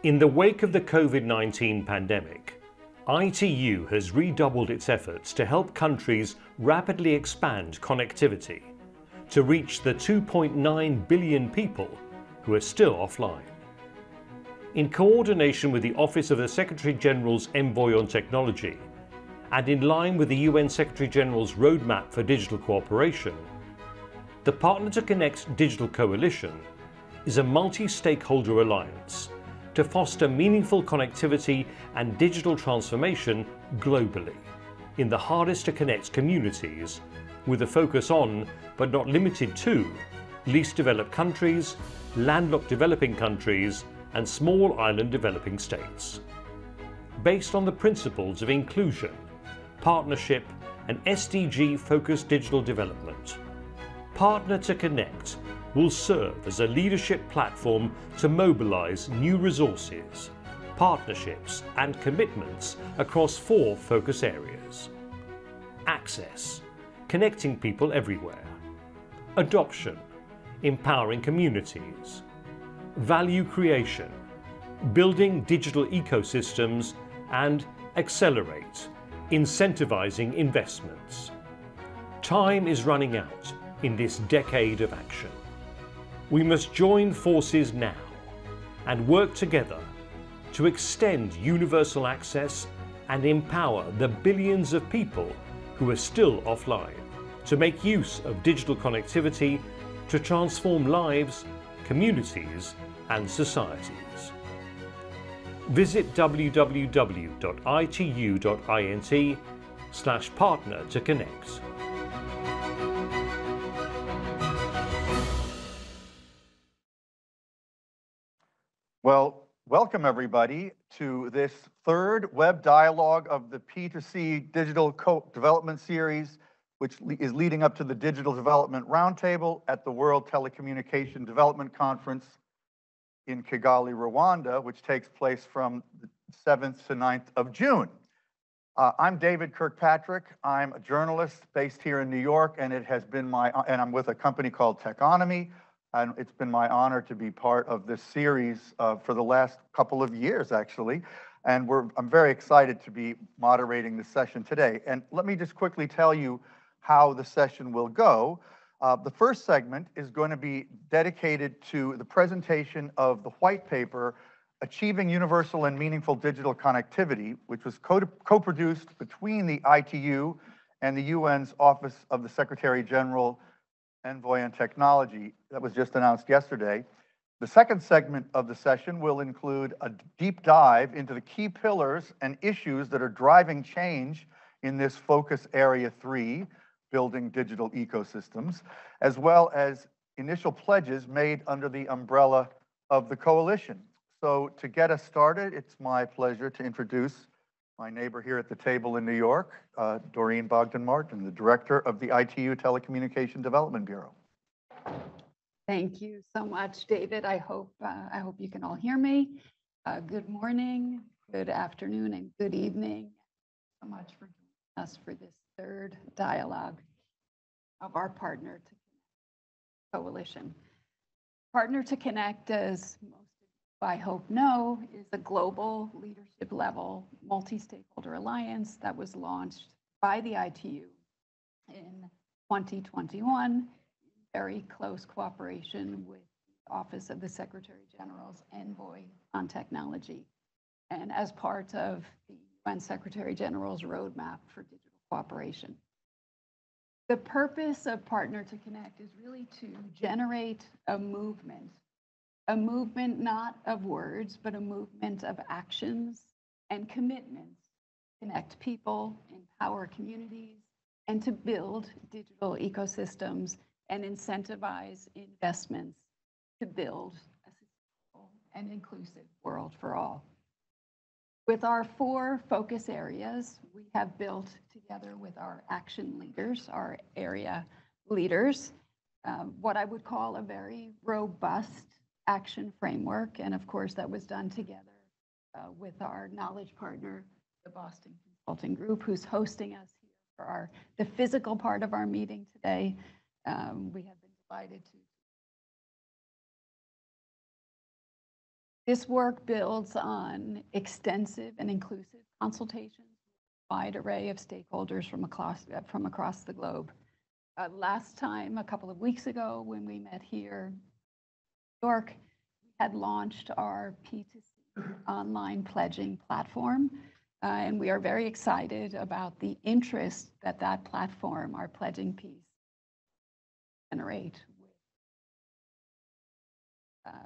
In the wake of the COVID-19 pandemic, ITU has redoubled its efforts to help countries rapidly expand connectivity to reach the 2.9 billion people who are still offline. In coordination with the Office of the Secretary-General's Envoy on Technology, and in line with the UN Secretary-General's Roadmap for Digital Cooperation, the Partner2Connect Digital Coalition is a multi-stakeholder alliance to foster meaningful connectivity and digital transformation globally in the hardest to connect communities, with a focus on, but not limited to, least developed countries, landlocked developing countries, and small island developing states. Based on the principles of inclusion, partnership, and SDG-focused digital development, Partner2Connect will serve as a leadership platform to mobilize new resources, partnerships, and commitments across 4 focus areas: access, connecting people everywhere; adoption, empowering communities; value creation, building digital ecosystems; and accelerate, incentivizing investments. Time is running out in this decade of action. We must join forces now and work together to extend universal access and empower the billions of people who are still offline to make use of digital connectivity to transform lives, communities, and societies. Visit www.itu.int/partner2connect. Well, welcome everybody to this 3rd web dialogue of the P2C Digital Co-Development Series, which is leading up to the Digital Development Roundtable at the World Telecommunication Development Conference in Kigali, Rwanda, which takes place from the 7th to 9th of June. I'm David Kirkpatrick. I'm a journalist based here in New York, and I'm with a company called Techonomy. And it's been my honor to be part of this series for the last couple of years, actually. And I'm very excited to be moderating this session today. And let me just quickly tell you how the session will go. The first segment is going to be dedicated to the presentation of the white paper, Achieving Universal and Meaningful Digital Connectivity, which was co-produced between the ITU and the UN's Office of the Secretary-General Envoy on Technology that was just announced yesterday. The second segment of the session will include a deep dive into the key pillars and issues that are driving change in this focus area 3, building digital ecosystems, as well as initial pledges made under the umbrella of the coalition. So to get us started, it's my pleasure to introduce my neighbor here at the table in New York, Doreen Bogdan-Martin, the director of the ITU Telecommunication Development Bureau. Thank you so much, David. I hope you can all hear me. Good morning, good afternoon, and good evening. Thank you so much for joining us for this 3rd dialogue of our Partner2Connect coalition. Partner2Connect, as most I hope know, is a global leadership level multi-stakeholder alliance that was launched by the ITU in 2021 in very close cooperation with the Office of the Secretary General's Envoy on Technology, and as part of the UN Secretary General's Roadmap for Digital Cooperation. The purpose of Partner2Connect is really to generate a movement not of words, but a movement of actions and commitments to connect people, empower communities, and to build digital ecosystems and incentivize investments to build a sustainable and inclusive world for all. With our 4 focus areas, we have built together with our action leaders, our area leaders, what I would call a very robust action framework. And of course, that was done together with our knowledge partner, the Boston Consulting Group, who's hosting us here for the physical part of our meeting today. We have been delighted to This work builds on extensive and inclusive consultations with a wide array of stakeholders from across the globe. Last time, a couple of weeks ago, when we met here in New York, we had launched our P2C online pledging platform. And we are very excited about the interest that that platform, our pledging piece, generate with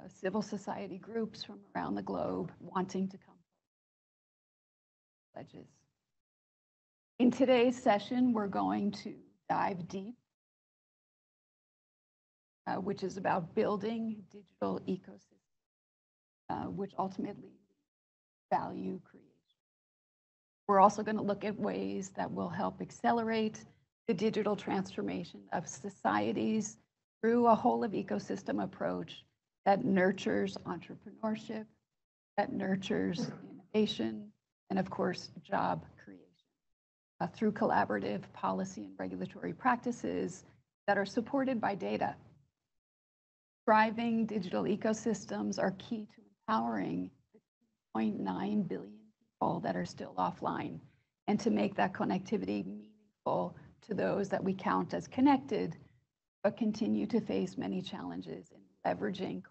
civil society groups from around the globe wanting to come pledges. In today's session, we're going to dive deep, which is about building digital ecosystems, which ultimately value creation. We're also going to look at ways that will help accelerate the digital transformation of societies through a whole of ecosystem approach that nurtures entrepreneurship, that nurtures innovation, and of course, job creation through collaborative policy and regulatory practices that are supported by data. Thriving digital ecosystems are key to empowering the 2.9 billion people that are still offline, and to make that connectivity meaningful to those that we count as connected, but continue to face many challenges in leveraging connectivity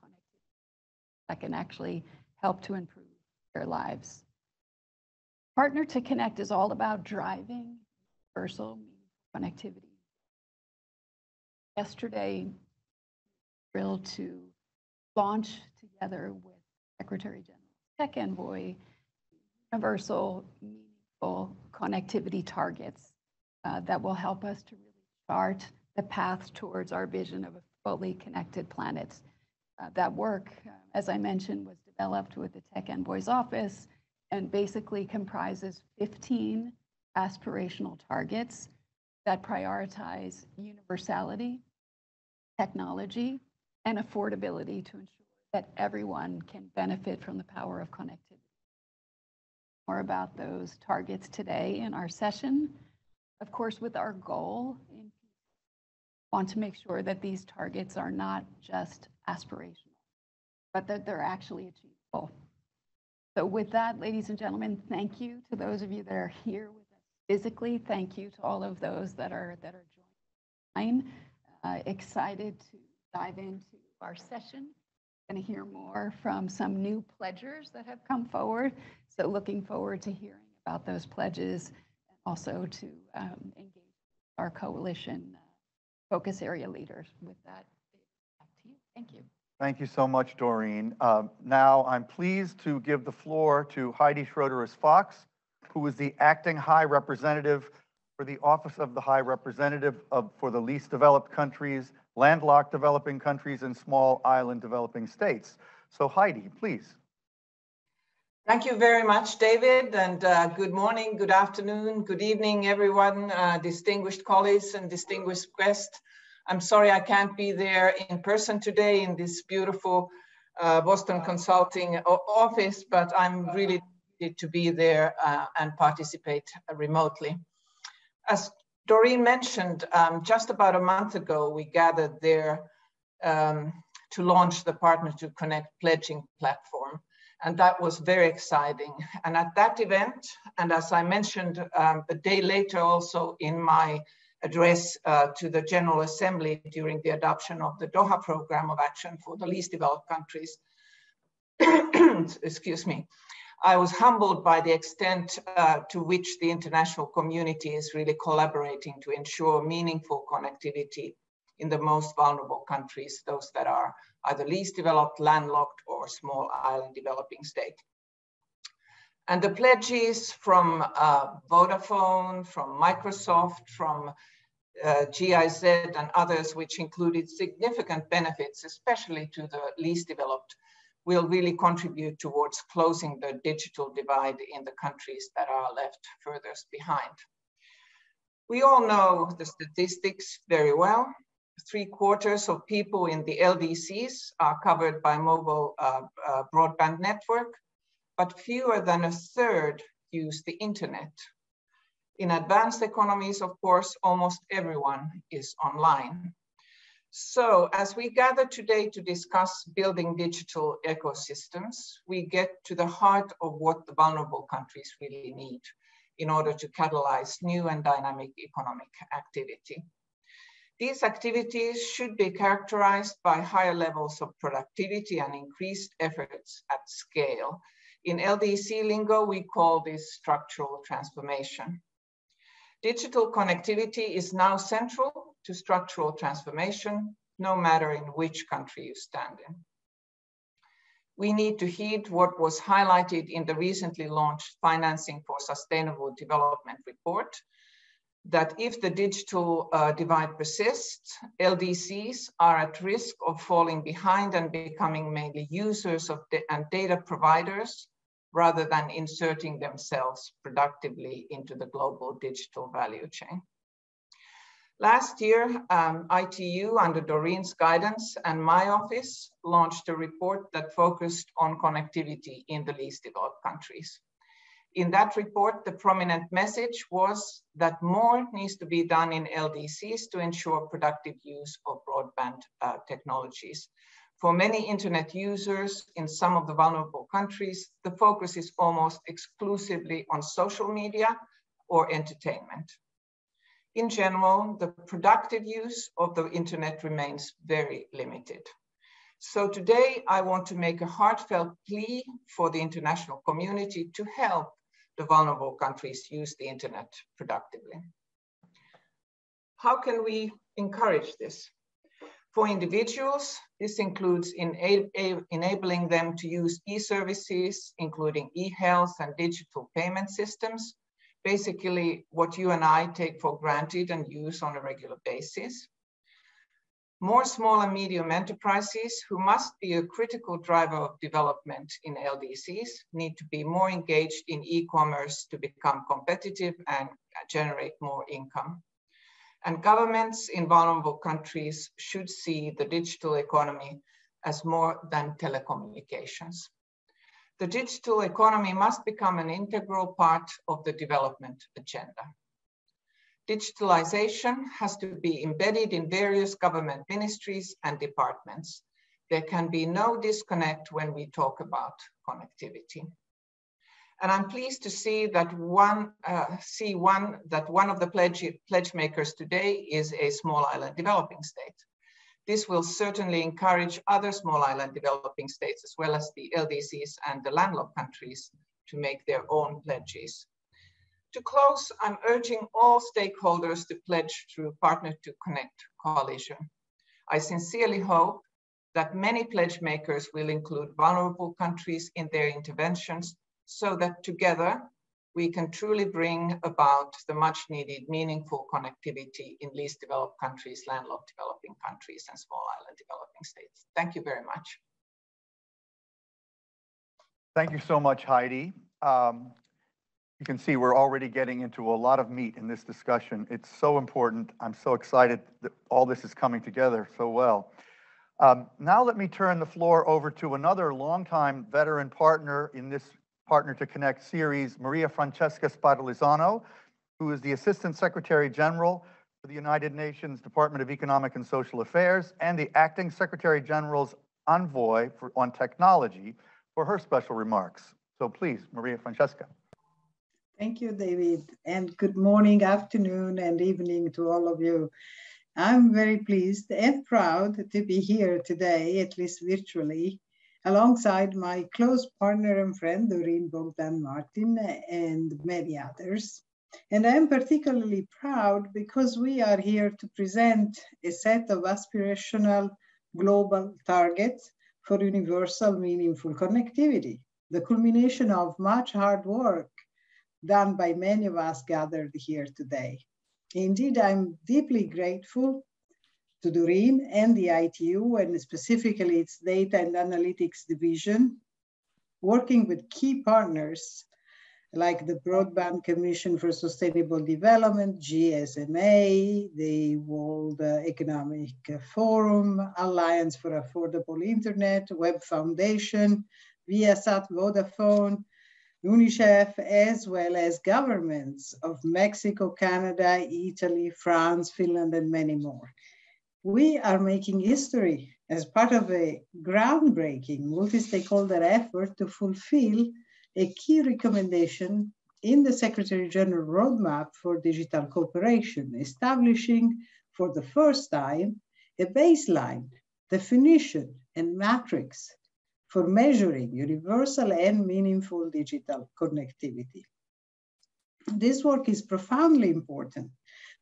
that can actually help to improve their lives. Partner2Connect is all about driving universal connectivity. Yesterday, thrilled to launch together with Secretary General Tech Envoy universal, meaningful connectivity targets that will help us to really chart the path towards our vision of a fully connected planet. That work, as I mentioned, was developed with the Tech Envoy's office and basically comprises 15 aspirational targets that prioritize universality, technology, and affordability to ensure that everyone can benefit from the power of connectivity. More about those targets today in our session. Of course, with our goal, we want to make sure that these targets are not just aspirational, but that they're actually achievable. So with that, ladies and gentlemen, thank you to those of you that are here with us physically. Thank you to all of those that are joining online. Excited to dive into our session. Going to hear more from some new pledgers that have come forward. So looking forward to hearing about those pledges, and also to engage our coalition focus area leaders. With that, back to you. Thank you. Thank you so much, Doreen. Now I'm pleased to give the floor to Heidi Schroeder-Fox, who is the Acting High Representative for the Office of the High Representative for the Least Developed Countries, Landlocked Developing Countries, and Small Island Developing States. So Heidi, please. Thank you very much, David, and good morning, good afternoon, good evening, everyone, distinguished colleagues and distinguished guests. I'm sorry I can't be there in person today in this beautiful Boston Consulting office, but I'm really delighted to be there and participate remotely. As Doreen mentioned, just about a month ago, we gathered there to launch the Partner2Connect pledging platform. And that was very exciting. And at that event, and as I mentioned a day later also in my address to the General Assembly during the adoption of the Doha Program of Action for the Least Developed Countries, excuse me, I was humbled by the extent to which the international community is really collaborating to ensure meaningful connectivity in the most vulnerable countries, those that are either least developed, landlocked, or small island developing state. And the pledges from Vodafone, from Microsoft, from GIZ and others, which included significant benefits, especially to the least developed, will really contribute towards closing the digital divide in the countries that are left furthest behind. We all know the statistics very well. 3/4 of people in the LDCs are covered by mobile broadband network, but fewer than 1/3 use the internet. In advanced economies, of course, almost everyone is online. So as we gather today to discuss building digital ecosystems, we get to the heart of what the vulnerable countries really need in order to catalyze new and dynamic economic activity. These activities should be characterized by higher levels of productivity and increased efforts at scale. In LDC lingo, we call this structural transformation. Digital connectivity is now central to structural transformation, no matter in which country you stand in. We need to heed what was highlighted in the recently launched Financing for Sustainable Development report, that if the digital divide persists, LDCs are at risk of falling behind and becoming mainly users of and data providers, rather than inserting themselves productively into the global digital value chain. Last year, ITU, under Doreen's guidance, and my office launched a report that focused on connectivity in the least developed countries. In that report, the prominent message was that more needs to be done in LDCs to ensure productive use of broadband technologies. For many internet users in some of the vulnerable countries, the focus is almost exclusively on social media or entertainment. In general, the productive use of the internet remains very limited. So today, I want to make a heartfelt plea for the international community to help the vulnerable countries use the internet productively. How can we encourage this? For individuals, this includes enabling them to use e-services, including e-health and digital payment systems, basically what you and I take for granted and use on a regular basis. More small and medium enterprises, who must be a critical driver of development in LDCs, need to be more engaged in e-commerce to become competitive and generate more income. And governments in vulnerable countries should see the digital economy as more than telecommunications. The digital economy must become an integral part of the development agenda. Digitalization has to be embedded in various government ministries and departments. There can be no disconnect when we talk about connectivity. And I'm pleased to see that one of the pledge makers today is a small island developing state. This will certainly encourage other small island developing states, as well as the LDCs and the landlocked countries, to make their own pledges. To close, I'm urging all stakeholders to pledge through Partner2Connect coalition. I sincerely hope that many pledge makers will include vulnerable countries in their interventions, so that together we can truly bring about the much needed meaningful connectivity in least developed countries, landlocked developing countries, and small island developing states. Thank you very much. Thank you so much, Heidi. You can see we're already getting into a lot of meat in this discussion. It's so important. I'm so excited that all this is coming together so well. Now let me turn the floor over to another longtime veteran partner in this Partner2Connect series, Maria Francesca Spadalizzano, who is the Assistant Secretary General for the United Nations Department of Economic and Social Affairs and the Acting Secretary General's Envoy on Technology, for her special remarks. So please, Maria Francesca. Thank you, David, and good morning, afternoon, and evening to all of you. I'm very pleased and proud to be here today, at least virtually, alongside my close partner and friend, Doreen Bogdan-Martin, and many others. And I'm particularly proud because we are here to present a set of aspirational global targets for universal meaningful connectivity, the culmination of much hard work done by many of us gathered here today. Indeed, I'm deeply grateful to Doreen and the ITU, and specifically its Data and Analytics Division, working with key partners like the Broadband Commission for Sustainable Development, GSMA, the World Economic Forum, Alliance for Affordable Internet, Web Foundation, Viasat, Vodafone, UNICEF, as well as governments of Mexico, Canada, Italy, France, Finland, and many more. we are making history as part of a groundbreaking multi-stakeholder effort to fulfill a key recommendation in the Secretary General Roadmap for Digital Cooperation, establishing for the first time a baseline, definition, and matrix for measuring universal and meaningful digital connectivity. This work is profoundly important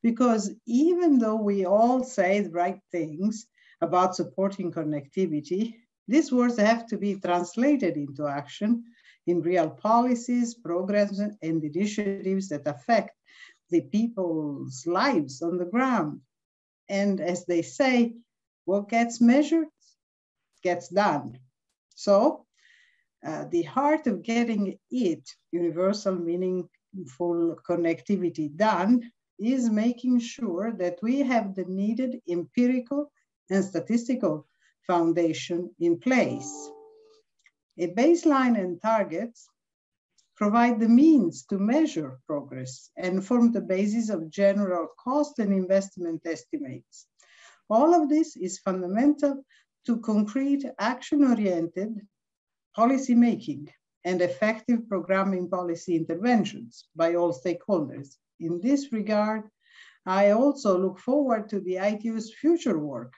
because even though we all say the right things about supporting connectivity, these words have to be translated into action in real policies, programs, and initiatives that affect the people's lives on the ground. And as they say, what gets measured gets done. So the heart of getting it, universal meaningful connectivity, done is making sure that we have the needed empirical and statistical foundation in place. A baseline and targets provide the means to measure progress and form the basis of general cost and investment estimates. All of this is fundamental to concrete action-oriented policy making and effective programming policy interventions by all stakeholders. In this regard, I also look forward to the ITU's future work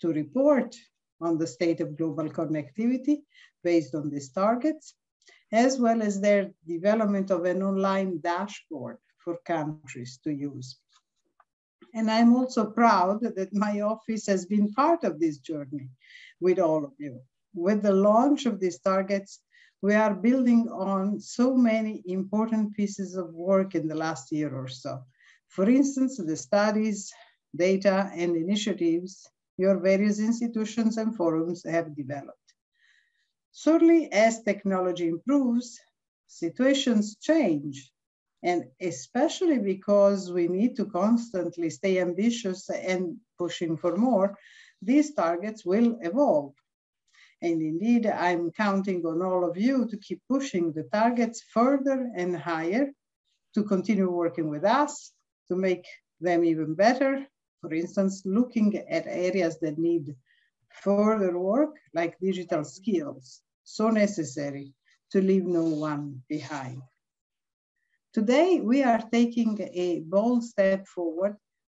to report on the state of global connectivity based on these targets, as well as their development of an online dashboard for countries to use. And I'm also proud that my office has been part of this journey with all of you. With the launch of these targets, we are building on so many important pieces of work in the last year or so. For instance, the studies, data, and initiatives your various institutions and forums have developed. Certainly, as technology improves, situations change, and especially because we need to constantly stay ambitious and pushing for more, these targets will evolve. And indeed, I'm counting on all of you to keep pushing the targets further and higher, to continue working with us, to make them even better. For instance, looking at areas that need further work, like digital skills, so necessary to leave no one behind. Today, we are taking a bold step forward,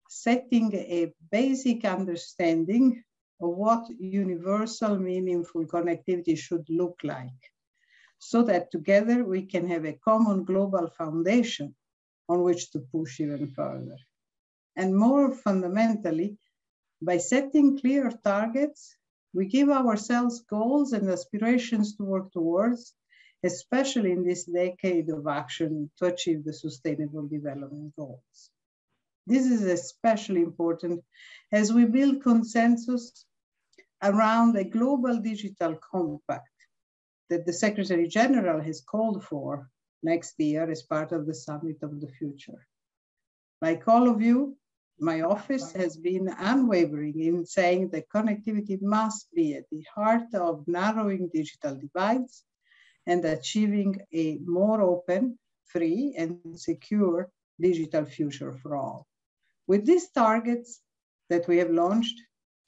setting a basic understanding of what universal meaningful connectivity should look like, so that together we can have a common global foundation on which to push even further. And more fundamentally, by setting clear targets, we give ourselves goals and aspirations to work towards, especially in this decade of action to achieve the Sustainable Development Goals. This is especially important as we build consensus around a global digital compact that the Secretary General has called for next year as part of the Summit of the Future. Like all of you, my office has been unwavering in saying that connectivity must be at the heart of narrowing digital divides and achieving a more open, free, and secure digital future for all. With these targets that we have launched,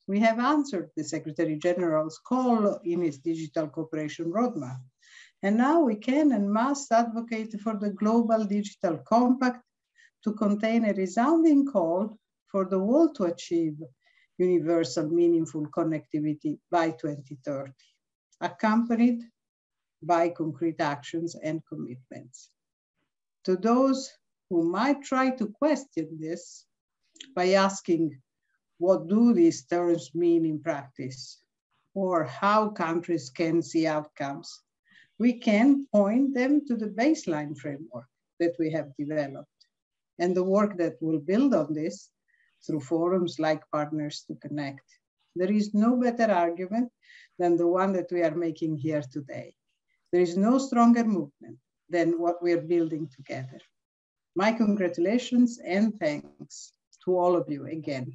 we have answered the Secretary General's call in his Digital Cooperation Roadmap. And now we can and must advocate for the Global Digital Compact to contain a resounding call for the world to achieve universal meaningful connectivity by 2030, accompanied by concrete actions and commitments. To those who might try to question this by asking, what do these terms mean in practice? Or how countries can see outcomes? We can point them to the baseline framework that we have developed and the work that will build on this through forums like Partners2Connect. There is no better argument than the one that we are making here today. There is no stronger movement than what we are building together. My congratulations and thanks to all of you again.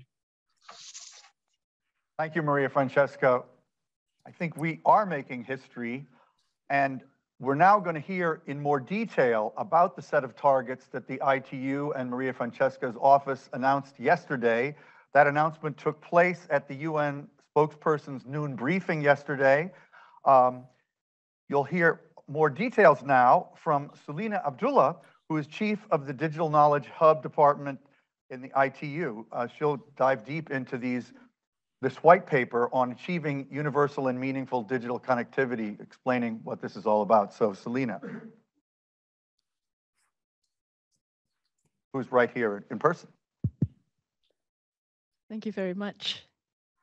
Thank you, Maria Francesca. I think we are making history, and we're now going to hear in more detail about the set of targets that the ITU and Maria Francesca's office announced yesterday. That announcement took place at the UN spokesperson's noon briefing yesterday. You'll hear more details now from Sulina Abdullah, who is chief of the Digital Knowledge Hub Department in the ITU. She'll dive deep into this white paper on achieving universal and meaningful digital connectivity, explaining what this is all about. So Sulina, who's right here in person. Thank you very much,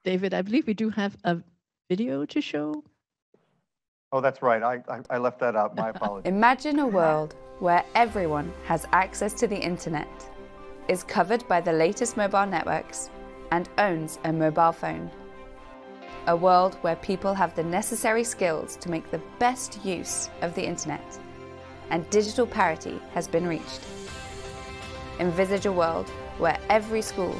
David. I believe we do have a video to show. Oh, that's right. I left that out. My apologies. Imagine a world where everyone has access to the internet, is covered by the latest mobile networks, and owns a mobile phone. A world where people have the necessary skills to make the best use of the internet, and digital parity has been reached. Envisage a world where every school,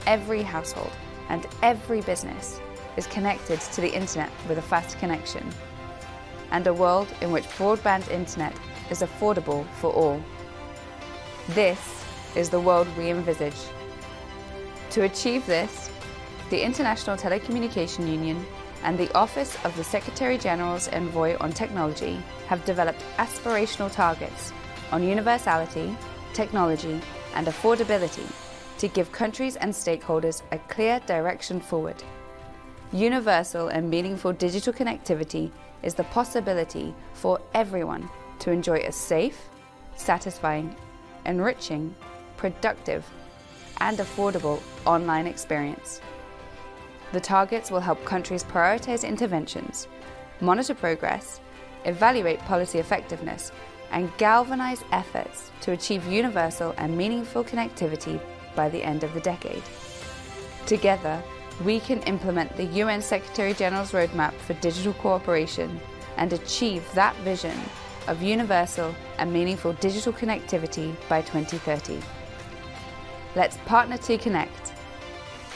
every household, and every business is connected to the internet with a fast connection, and a world in which broadband internet is affordable for all. This is the world we envisage. To achieve this, the International Telecommunication Union and the Office of the Secretary-General's Envoy on Technology have developed aspirational targets on universality, technology, and affordability to give countries and stakeholders a clear direction forward. Universal and meaningful digital connectivity is the possibility for everyone to enjoy a safe, satisfying, enriching, productive, and affordable online experience. The targets will help countries prioritize interventions, monitor progress, evaluate policy effectiveness, and galvanize efforts to achieve universal and meaningful connectivity by the end of the decade. Together, we can implement the UN Secretary-General's Roadmap for Digital Cooperation and achieve that vision of universal and meaningful digital connectivity by 2030. Let's partner to connect.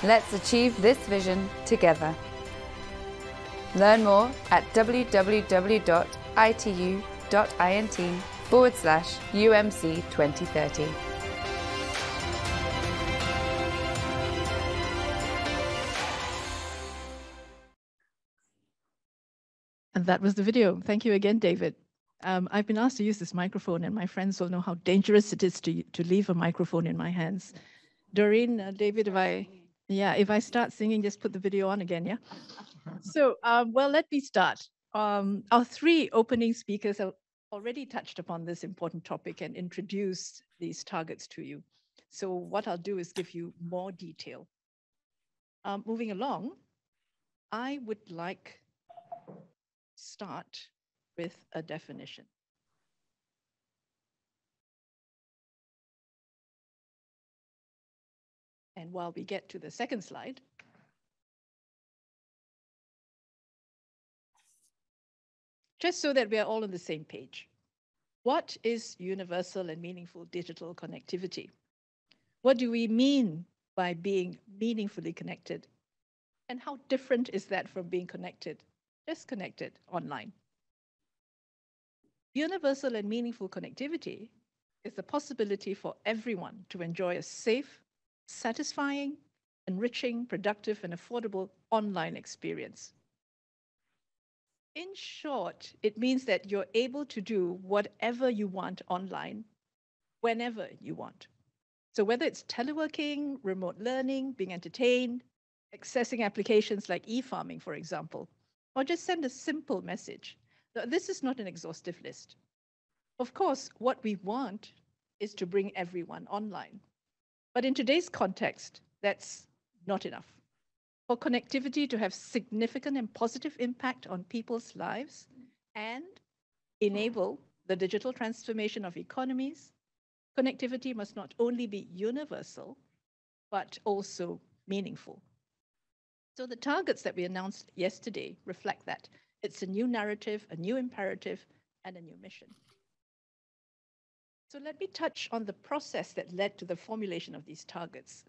Let's achieve this vision together. Learn more at www.itu.int/UMC 2030. And that was the video. Thank you again, David. I've been asked to use this microphone, and my friends will know how dangerous it is to leave a microphone in my hands. Doreen, David, if I start singing, just put the video on again, yeah? So, well, let me start. Our three opening speakers have already touched upon this important topic and introduced these targets to you. So what I'll do is give you more detail. Moving along, I would like to start with a definition. And while we get to the second slide, just so that we are all on the same page, what is universal and meaningful digital connectivity? What do we mean by being meaningfully connected? And how different is that from being connected, just connected online? Universal and meaningful connectivity is the possibility for everyone to enjoy a safe, satisfying, enriching, productive, and affordable online experience. In short, it means that you're able to do whatever you want online, whenever you want. So whether it's teleworking, remote learning, being entertained, accessing applications like e-farming, for example, or just send a simple message. This is not an exhaustive list. Of course, what we want is to bring everyone online. But in today's context, that's not enough. For connectivity to have significant and positive impact on people's lives and enable the digital transformation of economies, connectivity must not only be universal, but also meaningful. So the targets that we announced yesterday reflect that. It's a new narrative, a new imperative, and a new mission. So let me touch on the process that led to the formulation of these targets.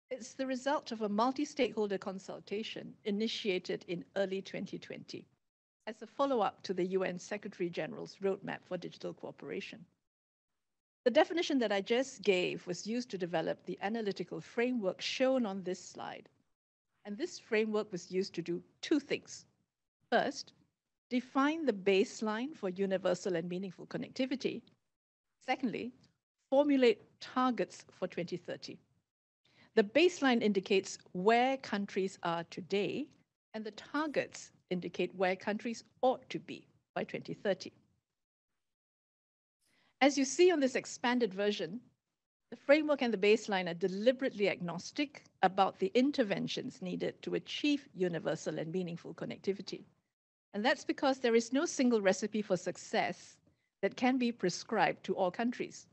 It's the result of a multi-stakeholder consultation initiated in early 2020 as a follow-up to the UN Secretary-General's Roadmap for Digital Cooperation. The definition that I just gave was used to develop the analytical framework shown on this slide. And this framework was used to do two things. First, define the baseline for universal and meaningful connectivity. Secondly, formulate targets for 2030. The baseline indicates where countries are today, and the targets indicate where countries ought to be by 2030. As you see on this expanded version, the framework and the baseline are deliberately agnostic about the interventions needed to achieve universal and meaningful connectivity. And that's because there is no single recipe for success that can be prescribed to all countries.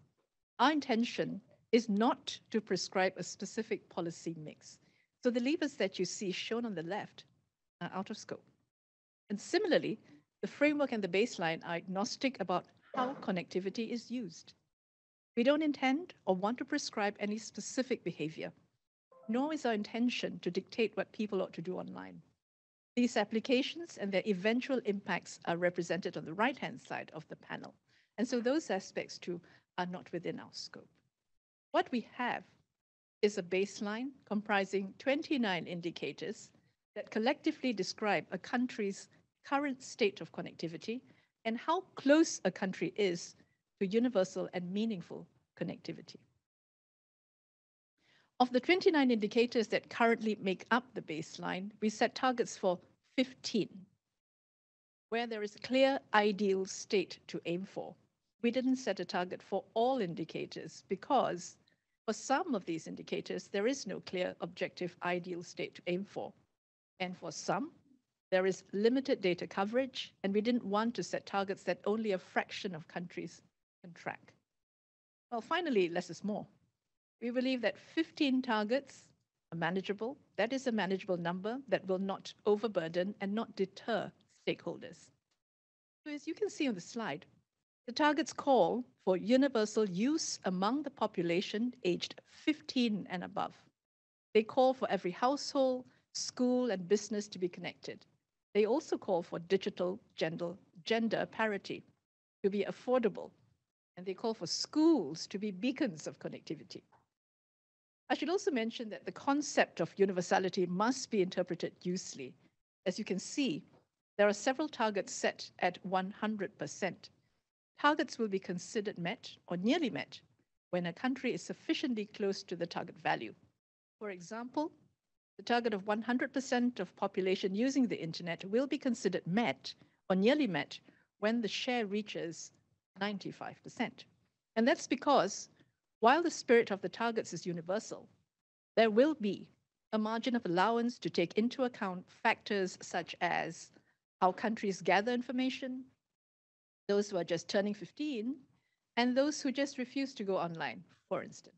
Our intention is not to prescribe a specific policy mix. So the levers that you see shown on the left are out of scope. And similarly, the framework and the baseline are agnostic about how connectivity is used. We don't intend or want to prescribe any specific behavior, nor is our intention to dictate what people ought to do online. These applications and their eventual impacts are represented on the right-hand side of the panel. And so those aspects too are not within our scope. What we have is a baseline comprising 29 indicators that collectively describe a country's current state of connectivity and how close a country is to universal and meaningful connectivity. Of the 29 indicators that currently make up the baseline, we set targets for 15, where there is a clear ideal state to aim for. We didn't set a target for all indicators because for some of these indicators, there is no clear objective ideal state to aim for. And for some, there is limited data coverage, and we didn't want to set targets that only a fraction of countries can track. Well, finally, less is more. We believe that 15 targets are manageable. That is a manageable number that will not overburden and not deter stakeholders. So as you can see on the slide, the targets call for universal use among the population aged 15 and above. They call for every household, school, and business to be connected. They also call for digital gender parity to be affordable, and they call for schools to be beacons of connectivity. I should also mention that the concept of universality must be interpreted loosely. As you can see, there are several targets set at 100%. Targets will be considered met or nearly met when a country is sufficiently close to the target value. For example, the target of 100% of population using the internet will be considered met or nearly met when the share reaches 95%. And that's because while the spirit of the targets is universal, there will be a margin of allowance to take into account factors such as how countries gather information, those who are just turning 15, and those who just refuse to go online, for instance.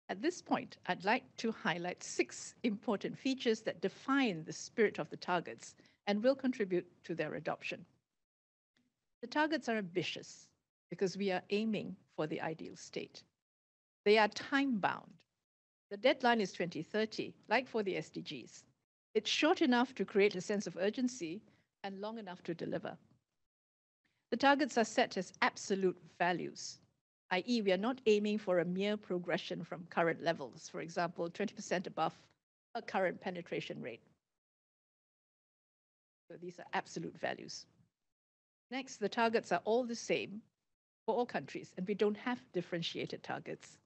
At this point, I'd like to highlight 6 important features that define the spirit of the targets and will contribute to their adoption. The targets are ambitious because we are aiming for the ideal state. They are time-bound. The deadline is 2030, like for the SDGs. It's short enough to create a sense of urgency and long enough to deliver. The targets are set as absolute values, i.e. we are not aiming for a mere progression from current levels, for example, 20% above a current penetration rate. So these are absolute values. Next, the targets are all the same for all countries, and we don't have differentiated targets.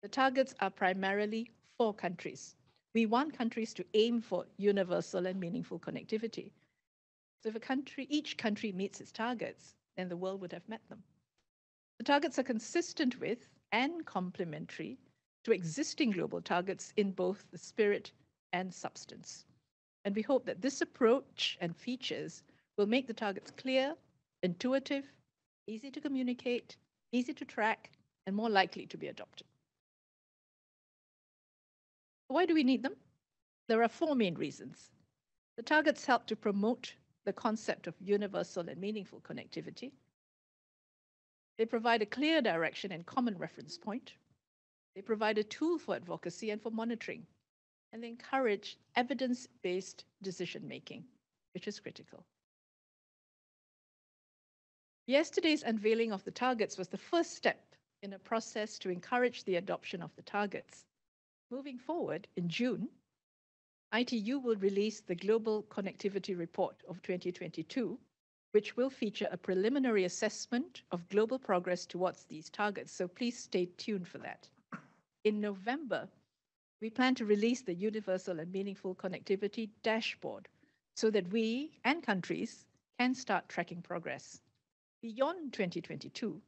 The targets are primarily for countries. We want countries to aim for universal and meaningful connectivity. So if each country meets its targets, then the world would have met them. The targets are consistent with and complementary to existing global targets in both the spirit and substance. And we hope that this approach and features will make the targets clear, intuitive, easy to communicate, easy to track, and more likely to be adopted. Why do we need them? There are 4 main reasons. The targets help to promote the concept of universal and meaningful connectivity. They provide a clear direction and common reference point. They provide a tool for advocacy and for monitoring. And they encourage evidence-based decision-making, which is critical. Yesterday's unveiling of the targets was the first step in a process to encourage the adoption of the targets. Moving forward, in June, ITU will release the Global Connectivity Report of 2022, which will feature a preliminary assessment of global progress towards these targets. So please stay tuned for that. In November, we plan to release the Universal and Meaningful Connectivity Dashboard so that we and countries can start tracking progress. Beyond 2022,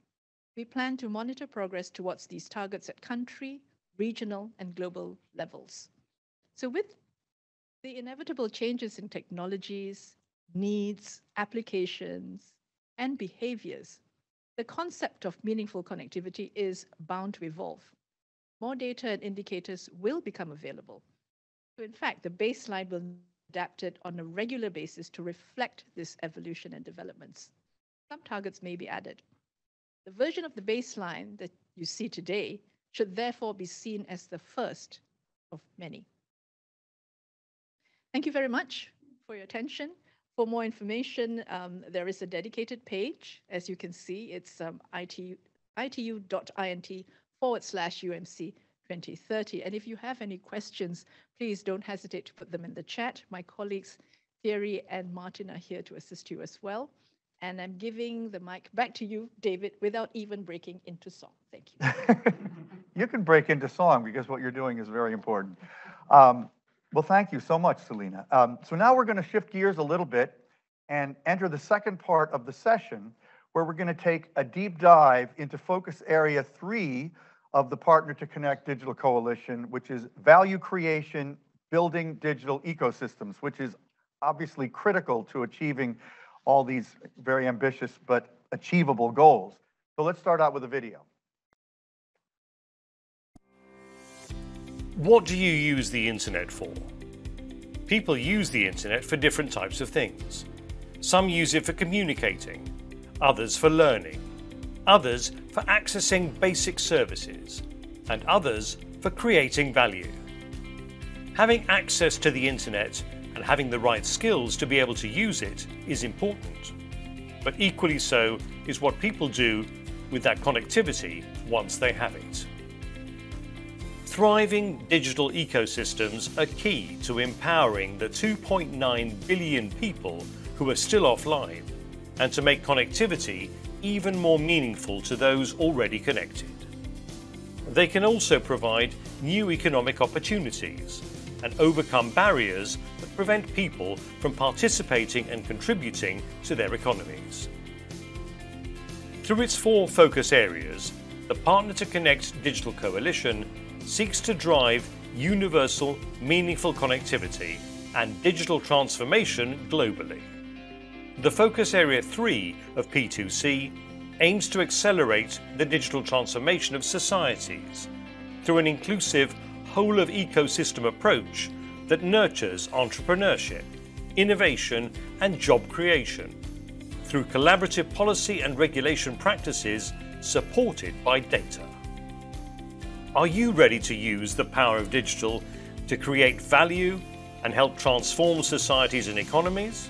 we plan to monitor progress towards these targets at country, regional, and global levels. So with the inevitable changes in technologies, needs, applications, and behaviors, the concept of meaningful connectivity is bound to evolve. More data and indicators will become available. So in fact, the baseline will be adapted on a regular basis to reflect this evolution and developments. Some targets may be added. The version of the baseline that you see today should therefore be seen as the first of many. Thank you very much for your attention. For more information, there is a dedicated page. As you can see, it's itu.int/UMC 2030. And if you have any questions, please don't hesitate to put them in the chat. My colleagues Thierry and Martin are here to assist you as well. And I'm giving the mic back to you, David, without even breaking into song. Thank you. You can break into song because what you're doing is very important. Well, thank you so much, Selena. So now we're going to shift gears a little bit and enter the second part of the session, where we're going to take a deep dive into focus area 3 of the Partner2Connect Digital Coalition, which is value creation, building digital ecosystems, which is obviously critical to achieving all these very ambitious but achievable goals. So let's start out with a video. What do you use the internet for? People use the internet for different types of things. Some use it for communicating, others for learning, others for accessing basic services, and others for creating value. Having access to the internet and having the right skills to be able to use it is important. But equally so is what people do with that connectivity once they have it. Thriving digital ecosystems are key to empowering the 2.9 billion people who are still offline, and to make connectivity even more meaningful to those already connected. They can also provide new economic opportunities and overcome barriers that prevent people from participating and contributing to their economies. Through its 4 focus areas, the Partner2Connect Digital Coalition seeks to drive universal, meaningful connectivity and digital transformation globally. The focus area 3 of P2C aims to accelerate the digital transformation of societies through an inclusive whole-of-ecosystem approach that nurtures entrepreneurship, innovation, and job creation through collaborative policy and regulation practices supported by data. Are you ready to use the power of digital to create value and help transform societies and economies?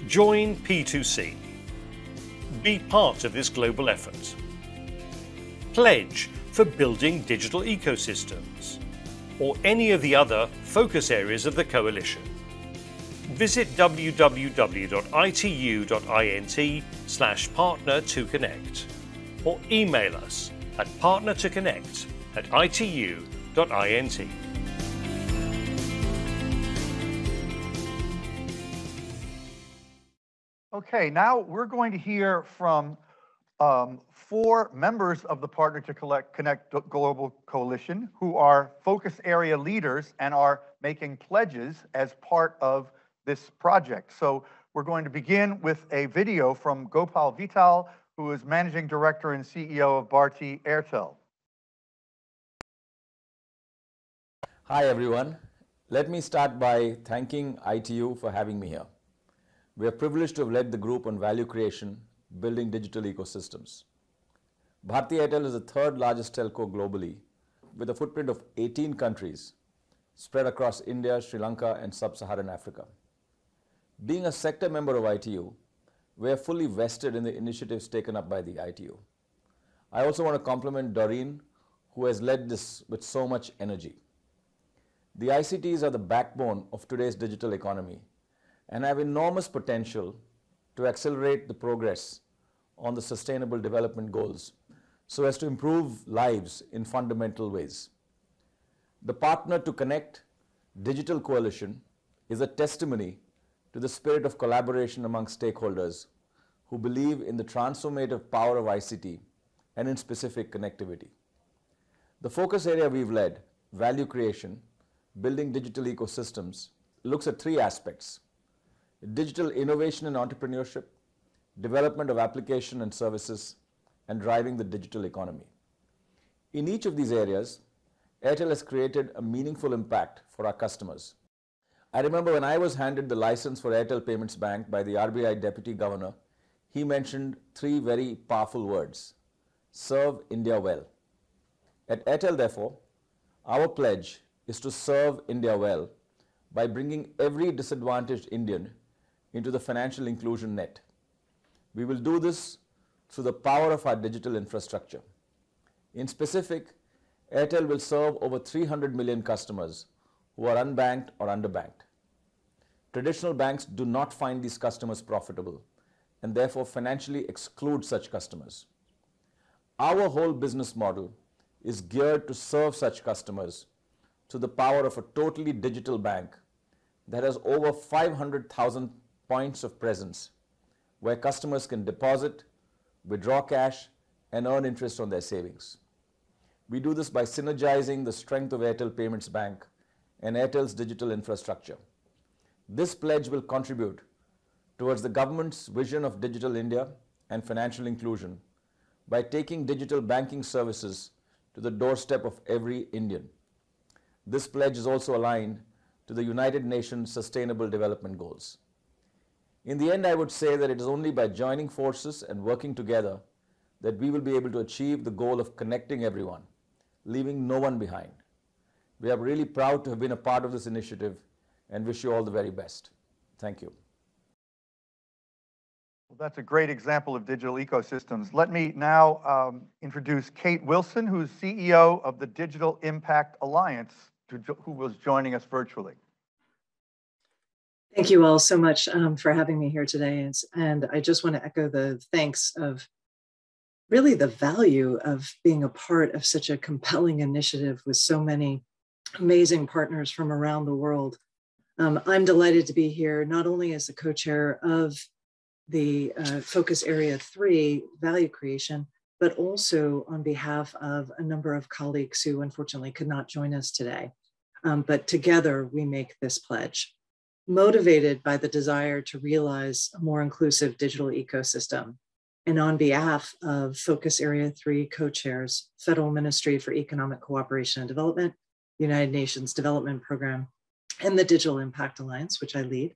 Join P2C. Be part of this global effort. Pledge for building digital ecosystems, or any of the other focus areas of the coalition. Visit www.itu.int/partner2connect or email us at partner2connect@itu.int. Okay, now we're going to hear from 4 members of the Partner2Connect Global Coalition who are focus area leaders and are making pledges as part of this project. So we're going to begin with a video from Gopal Vital, who is Managing Director and CEO of Bharti Airtel. Hi everyone. Let me start by thanking ITU for having me here. We are privileged to have led the group on value creation, building digital ecosystems. Bharti Airtel is the 3rd largest telco globally, with a footprint of 18 countries spread across India, Sri Lanka, and Sub-Saharan Africa. Being a sector member of ITU, we're fully vested in the initiatives taken up by the ITU. I also want to compliment Doreen, who has led this with so much energy. The ICTs are the backbone of today's digital economy and have enormous potential to accelerate the progress on the Sustainable Development Goals so as to improve lives in fundamental ways. The Partner2Connect Digital Coalition is a testimony to the spirit of collaboration among stakeholders who believe in the transformative power of ICT and in specific connectivity. The focus area we've led, value creation, building digital ecosystems, looks at three aspects: digital innovation and entrepreneurship, development of application and services, and driving the digital economy. In each of these areas, Airtel has created a meaningful impact for our customers. I remember when I was handed the license for Airtel Payments Bank by the RBI Deputy Governor, he mentioned three very powerful words: serve India well. At Airtel, therefore, our pledge is to serve India well by bringing every disadvantaged Indian into the financial inclusion net. We will do this through the power of our digital infrastructure. In specific, Airtel will serve over 300 million customers who are unbanked or underbanked. Traditional banks do not find these customers profitable and therefore financially exclude such customers. Our whole business model is geared to serve such customers through the power of a totally digital bank that has over 500,000 points of presence where customers can deposit, withdraw cash, and earn interest on their savings. We do this by synergizing the strength of Airtel Payments Bank and Airtel's digital infrastructure. This pledge will contribute towards the government's vision of digital India and financial inclusion by taking digital banking services to the doorstep of every Indian. This pledge is also aligned to the United Nations Sustainable Development Goals. In the end, I would say that it is only by joining forces and working together that we will be able to achieve the goal of connecting everyone, leaving no one behind. We are really proud to have been a part of this initiative and wish you all the very best. Thank you. Well, that's a great example of digital ecosystems. Let me now introduce Kate Wilson, who's CEO of the Digital Impact Alliance, who was joining us virtually. Thank you all so much for having me here today. And I just want to echo the thanks of really the value of being a part of such a compelling initiative with so many amazing partners from around the world. I'm delighted to be here, not only as the co-chair of the Focus Area 3 value creation, but also on behalf of a number of colleagues who unfortunately could not join us today. But together we make this pledge, motivated by the desire to realize a more inclusive digital ecosystem. And on behalf of Focus Area 3 co-chairs, Federal Ministry for Economic Cooperation and Development, United Nations Development Program, and the Digital Impact Alliance, which I lead,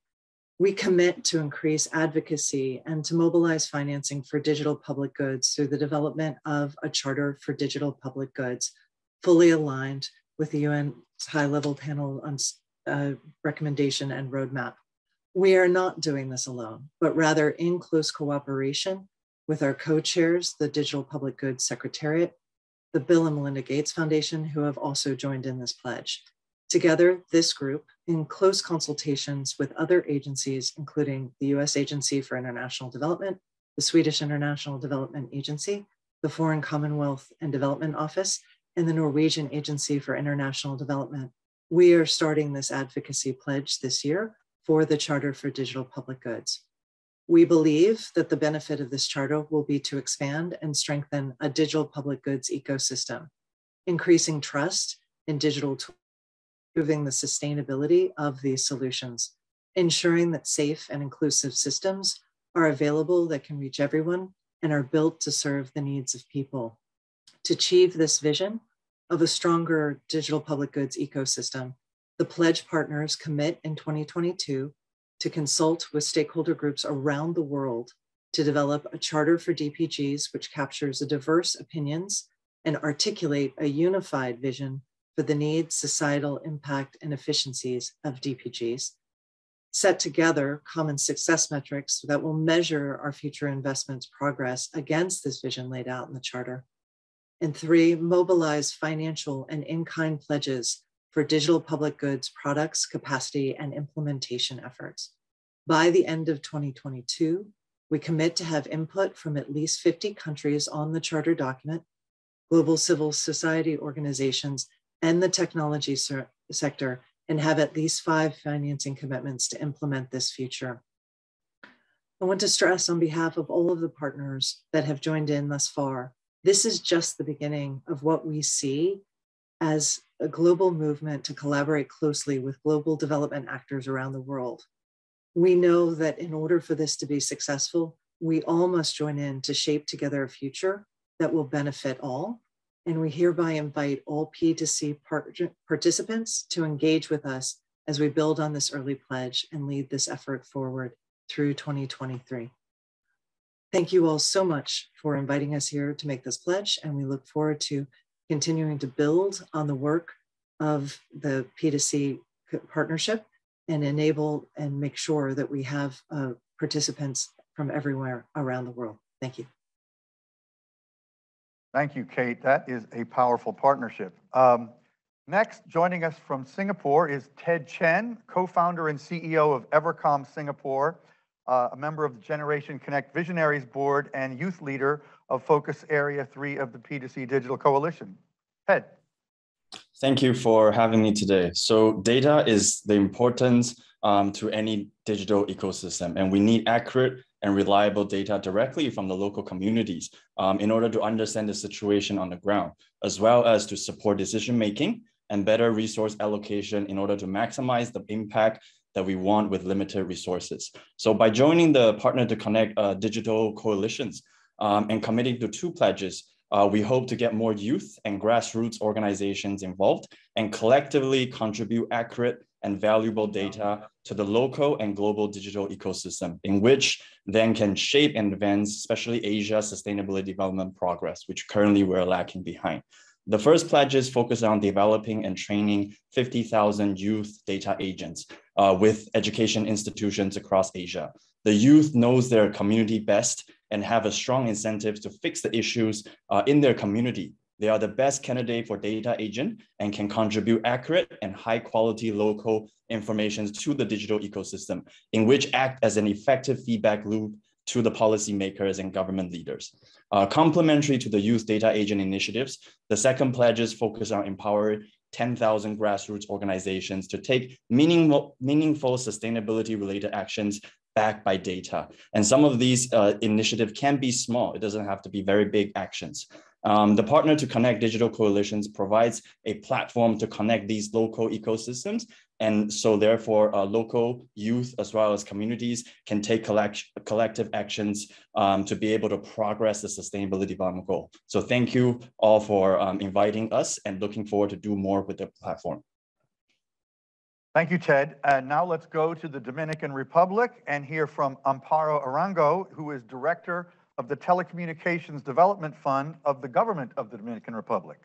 we commit to increase advocacy and to mobilize financing for digital public goods through the development of a charter for digital public goods, fully aligned with the UN's high-level panel on recommendation and roadmap. We are not doing this alone, but rather in close cooperation with our co-chairs, the Digital Public Goods Secretariat, the Bill and Melinda Gates Foundation, who have also joined in this pledge. Together, this group, in close consultations with other agencies, including the US Agency for International Development, the Swedish International Development Agency, the Foreign Commonwealth and Development Office, and the Norwegian Agency for International Development, we are starting this advocacy pledge this year for the Charter for Digital Public Goods. We believe that the benefit of this charter will be to expand and strengthen a digital public goods ecosystem, increasing trust in digital tools, improving the sustainability of these solutions, ensuring that safe and inclusive systems are available that can reach everyone and are built to serve the needs of people. To achieve this vision of a stronger digital public goods ecosystem, the pledge partners commit in 2022 to consult with stakeholder groups around the world to develop a charter for DPGs, which captures the diverse opinions and articulate a unified vision for the needs, societal impact, and efficiencies of DPGs. set together common success metrics that will measure our future investments progress against this vision laid out in the charter. And 3, mobilize financial and in-kind pledges for digital public goods, products, capacity, and implementation efforts. By the end of 2022, we commit to have input from at least 50 countries on the charter document, global civil society organizations, and the technology sector, and have at least 5 financing commitments to implement this future. I want to stress on behalf of all of the partners that have joined in thus far, this is just the beginning of what we see as a global movement to collaborate closely with global development actors around the world. We know that in order for this to be successful, we all must join in to shape together a future that will benefit all. And we hereby invite all P2C participants to engage with us as we build on this early pledge and lead this effort forward through 2023. Thank you all so much for inviting us here to make this pledge, and we look forward to continuing to build on the work of the P2C partnership and enable and make sure that we have participants from everywhere around the world. Thank you. Thank you, Kate. That is a powerful partnership. Next, joining us from Singapore is Ted Chen, co-founder and CEO of Evercom Singapore, a member of the Generation Connect Visionaries Board and youth leader of Focus Area 3 of the P2C Digital Coalition. Ted. Thank you for having me today. So data is the importance to any digital ecosystem, and we need accurate and reliable data directly from the local communities in order to understand the situation on the ground, as well as to support decision-making and better resource allocation in order to maximize the impact that we want with limited resources. So by joining the Partner2Connect digital coalitions and committing to 2 pledges, we hope to get more youth and grassroots organizations involved and collectively contribute accurate and valuable data to the local and global digital ecosystem, in which then can shape and advance, especially Asia's sustainability development progress, which currently we're lacking behind. The first pledges focus on developing and training 50,000 youth data agents with education institutions across Asia. The youth knows their community best and have a strong incentive to fix the issues in their community. They are the best candidate for data agent and can contribute accurate and high quality local information to the digital ecosystem, in which act as an effective feedback loop to the policymakers and government leaders. Complementary to the youth data agent initiatives, the second pledges focus on empowering 10,000 grassroots organizations to take meaningful sustainability related actions backed by data. And some of these initiatives can be small. It doesn't have to be very big actions. The Partner2Connect digital coalitions provides a platform to connect these local ecosystems. And so therefore, local youth as well as communities can take collective actions to be able to progress the sustainability development goal. So thank you all for inviting us and looking forward to do more with the platform. Thank you, Ted. And now let's go to the Dominican Republic and hear from Amparo Arango, who is Director of the Telecommunications Development Fund of the Government of the Dominican Republic.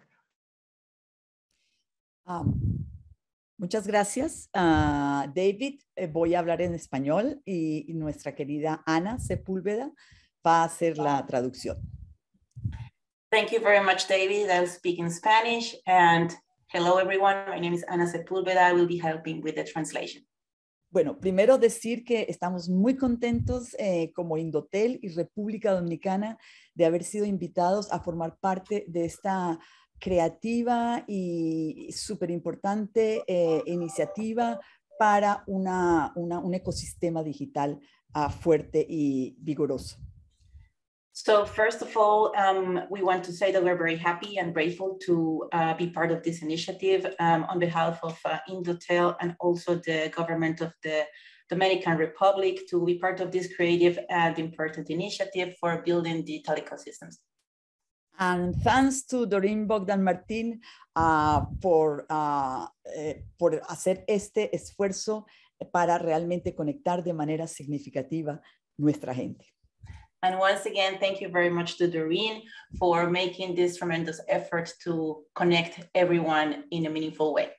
Muchas gracias, David. Voy a hablar en español y nuestra querida Ana Sepúlveda va a hacer la traducción. Thank you very much, David. I'll speak in Spanish. And hello, everyone. My name is Ana Sepúlveda. I will be helping with the translation. Bueno, primero decir que estamos muy contentos como Indotel y República Dominicana de haber sido invitados a formar parte de esta creativa y súper importante iniciativa para un ecosistema digital fuerte y vigoroso. So first of all, we want to say that we're very happy and grateful to be part of this initiative on behalf of Indotel and also the government of the Dominican Republic to be part of this creative and important initiative for building digital ecosystems. And thanks to Doreen Bogdan Martin por hacer este esfuerzo para realmente conectar de manera significativa nuestra gente. And once again, thank you very much to Doreen for making this tremendous effort to connect everyone in a meaningful way.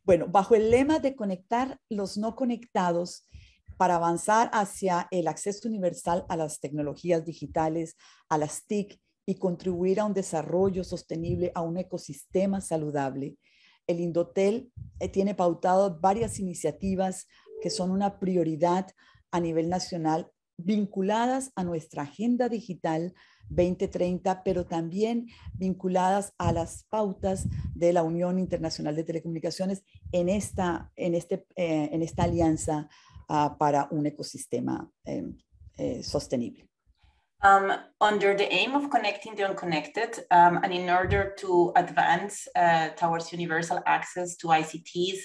Bueno, bajo el lema de conectar los no conectados para avanzar hacia el acceso universal a las tecnologías digitales, a las TIC y contribuir a un desarrollo sostenible, a un ecosistema saludable, el Indotel tiene pautado varias iniciativas que son una prioridad a nivel nacional vinculadas a nuestra agenda digital 2030, pero también vinculadas a las pautas de la Unión Internacional de Telecomunicaciones en esta alianza para un ecosistema sostenible. Under the aim of connecting the unconnected, and in order to advance towards universal access to ICTs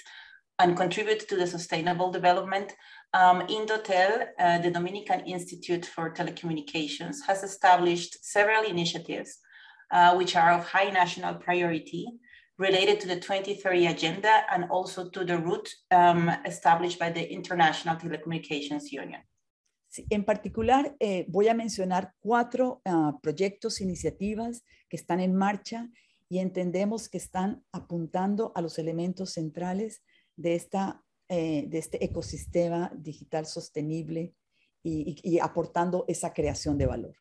and contribute to the sustainable development, Indotel, the Dominican Institute for Telecommunications, has established several initiatives which are of high national priority related to the 2030 agenda and also to the route established by the International Telecommunications Union. Sí, en particular, voy a mencionar 4 proyectos, iniciativas que están en marcha y entendemos que están apuntando a los elementos centrales de este ecosistema digital sostenible y aportando esa creación de valor.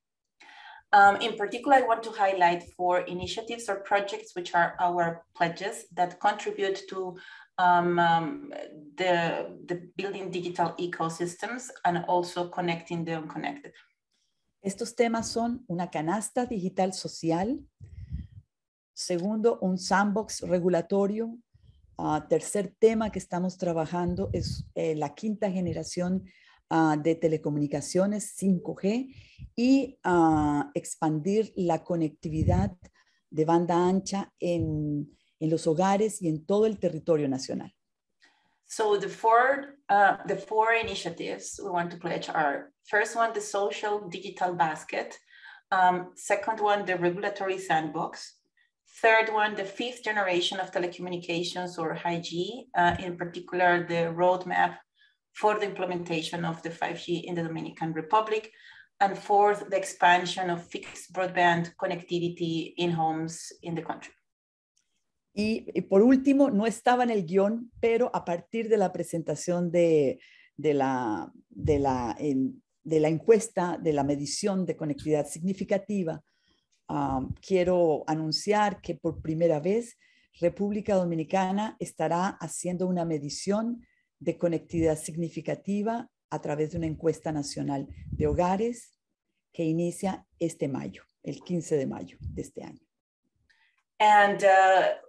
In particular, I want to highlight 4 initiatives or projects which are our pledges that contribute to the building digital ecosystems and also connecting the unconnected. Estos temas son una canasta digital social, segundo, un sandbox regulatorio, tercer tema que estamos trabajando es la 5ª generación de telecomunicaciones 5G y expandir la conectividad de banda ancha en los hogares y en todo el territorio nacional. So the four initiatives we want to pledge are: first one, the social digital basket; second one, the regulatory sandbox; third one, the 5th generation of telecommunications or 5G, in particular the roadmap for the implementation of the 5G in the Dominican Republic; and fourth, the expansion of fixed broadband connectivity in homes in the country. Y por último, no estaba en el guión, pero a partir de la presentación de la encuesta, de la medición de conectividad significativa, quiero anunciar que por primera vez República Dominicana estará haciendo una medición de conectividad significativa a través de una encuesta nacional de hogares que inicia este mayo, el 15 de mayo de este año. And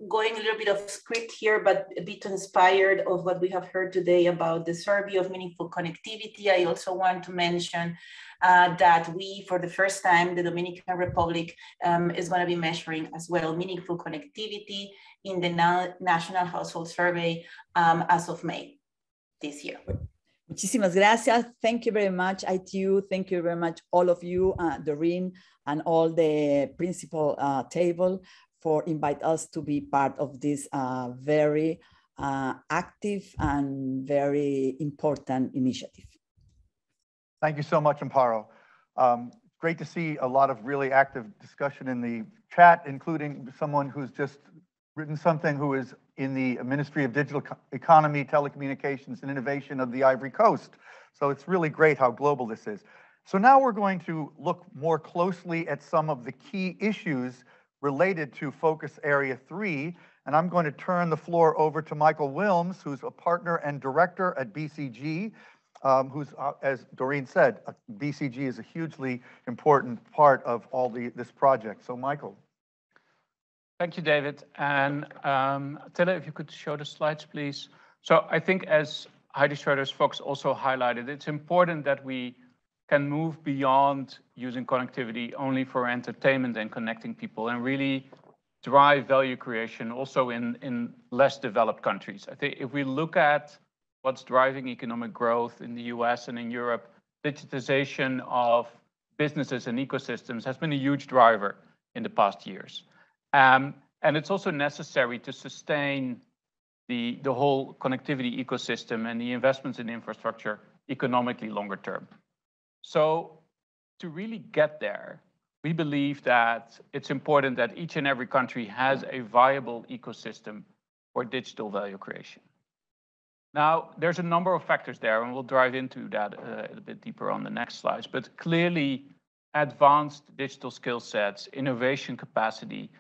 going a little bit of script here, but a bit inspired of what we have heard today about the survey of meaningful connectivity, I also want to mention that we, for the first time, the Dominican Republic is going to be measuring as well meaningful connectivity in the National Household Survey as of May this year. Muchísimas gracias. Thank you very much, ITU. Thank you very much, all of you, Doreen, and all the principal table, for invite us to be part of this very active and very important initiative. Thank you so much, Amparo. Great to see a lot of really active discussion in the chat, including someone who's just written something who is in the Ministry of Digital Economy, Telecommunications, and Innovation of the Ivory Coast. So it's really great how global this is. So now we're going to look more closely at some of the key issues related to Focus Area 3, and I'm going to turn the floor over to Michael Wilms, who's a partner and director at BCG, who's, as Doreen said, BCG is a hugely important part of all this project. So Michael. Thank you, David. And Attila, if you could show the slides, please. So I think, as Heidi Schroeder-Fox also highlighted, it's important that we can move beyond using connectivity only for entertainment and connecting people and really drive value creation also in less developed countries. I think if we look at what's driving economic growth in the US and in Europe, digitization of businesses and ecosystems has been a huge driver in the past years. And it's also necessary to sustain the whole connectivity ecosystem and the investments in infrastructure economically longer term. So to really get there, we believe that it's important that each and every country has a viable ecosystem for digital value creation. Now, there's a number of factors there, and we'll dive into that a bit deeper on the next slides. But clearly, advanced digital skill sets, innovation capacity,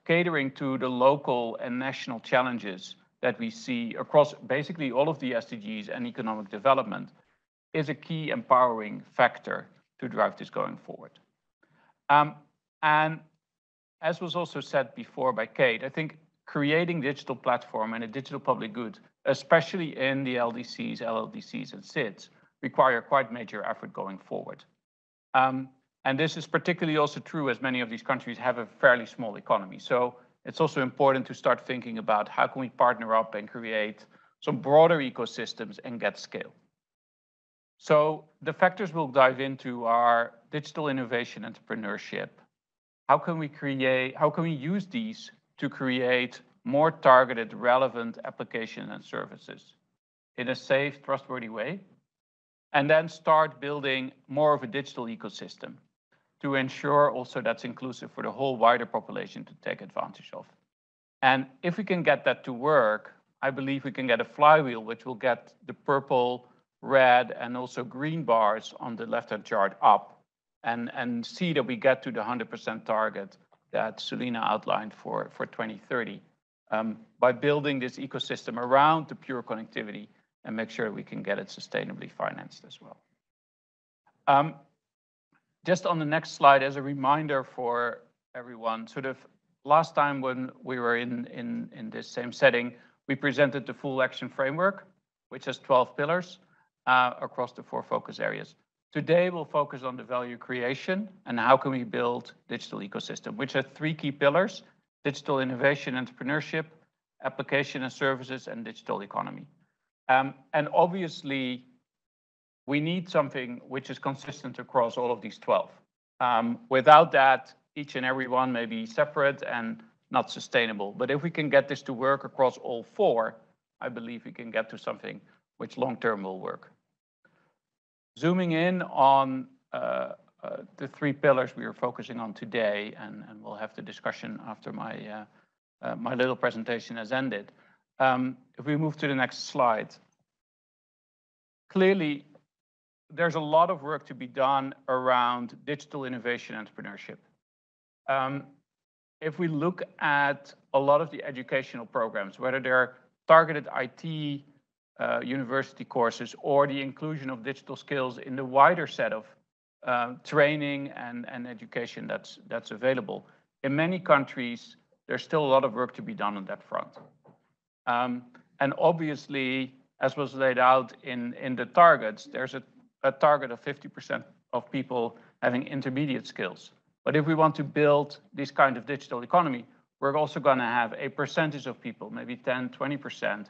catering to the local and national challenges that we see across basically all of the SDGs and economic development is a key empowering factor to drive this going forward. And as was also said before by Kate, I think creating digital platform and a digital public good, especially in the LDCs, LLDCs, and SIDS, require quite major effort going forward. And this is particularly also true as many of these countries have a fairly small economy. So it's also important to start thinking about how can we partner up and create some broader ecosystems and get scale. So the factors we'll dive into are digital innovation, entrepreneurship. How can we use these to create more targeted, relevant applications and services in a safe, trustworthy way? And then start building more of a digital ecosystem to ensure also that's inclusive for the whole wider population to take advantage of. And if we can get that to work, I believe we can get a flywheel, which will get the purple, red, and also green bars on the left-hand chart up and see that we get to the 100% target that Sulina outlined for 2030 by building this ecosystem around the pure connectivity and make sure we can get it sustainably financed as well. Just on the next slide, as a reminder for everyone, sort of last time when we were in this same setting, we presented the full action framework, which has 12 pillars across the 4 focus areas. Today, we'll focus on the value creation and how can we build digital ecosystem, which has 3 key pillars: digital innovation, entrepreneurship, application and services, and digital economy. And obviously, we need something which is consistent across all of these 12. Without that, each and every one may be separate and not sustainable. But if we can get this to work across all 4, I believe we can get to something which long-term will work. Zooming in on the 3 pillars we are focusing on today, and we'll have the discussion after my, my little presentation has ended. If we move to the next slide, clearly, there's a lot of work to be done around digital innovation entrepreneurship. If we look at a lot of the educational programs, whether they're targeted IT university courses or the inclusion of digital skills in the wider set of training and education that's available, in many countries, there's still a lot of work to be done on that front. And obviously, as was laid out in the targets, there's a target of 50% of people having intermediate skills. But if we want to build this kind of digital economy, we're also going to have a percentage of people, maybe 10, 20%,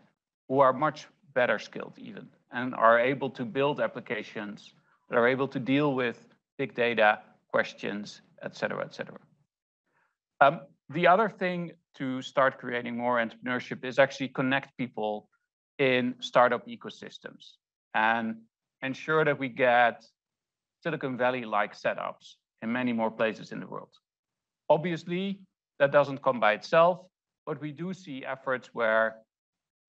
who are much better skilled even and are able to build applications that are able to deal with big data questions, et cetera, et cetera. The other thing to start creating more entrepreneurship is actually connect people in startup ecosystems and ensure that we get Silicon Valley-like setups in many more places in the world. Obviously, that doesn't come by itself, but we do see efforts where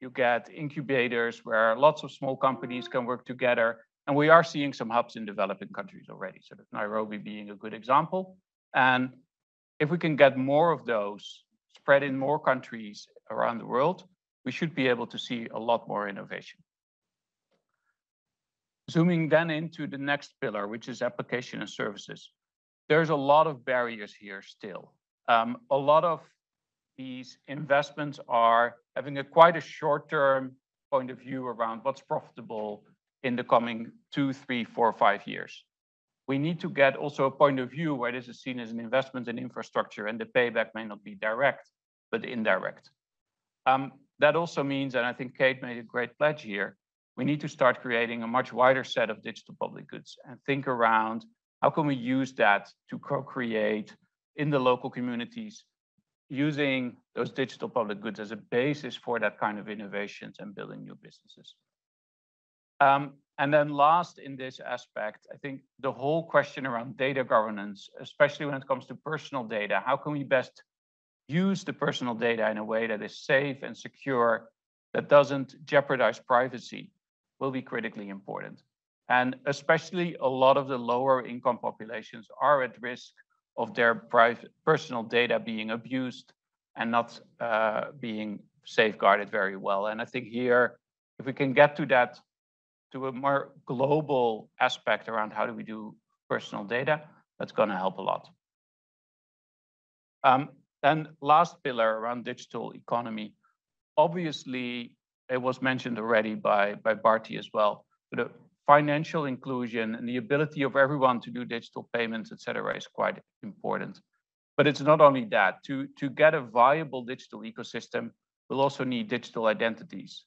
you get incubators where lots of small companies can work together. And we are seeing some hubs in developing countries already, sort of Nairobi being a good example. And if we can get more of those spread in more countries around the world, we should be able to see a lot more innovation. Zooming then into the next pillar, which is application and services. There's a lot of barriers here still. A lot of these investments are having quite a short-term point of view around what's profitable in the coming 2, 3, 4, 5 years. We need to get also a point of view where this is seen as an investment in infrastructure and the payback may not be direct, but indirect. That also means, and I think Kate made a great pledge here, we need to start creating a much wider set of digital public goods and think around how can we use that to co-create in the local communities using those digital public goods as a basis for that kind of innovations and building new businesses. And then last in this aspect, I think the whole question around data governance, especially when it comes to personal data, how can we best use the personal data in a way that is safe and secure, that doesn't jeopardize privacy, will be critically important. And especially a lot of the lower income populations are at risk of their personal data being abused and not being safeguarded very well. And I think here, if we can get to that, to a more global aspect around how do we do personal data, that's going to help a lot. Then last pillar around digital economy. Obviously, it was mentioned already by Barty as well. The financial inclusion and the ability of everyone to do digital payments, et cetera, is quite important. But it's not only that. To get a viable digital ecosystem, we'll also need digital identities.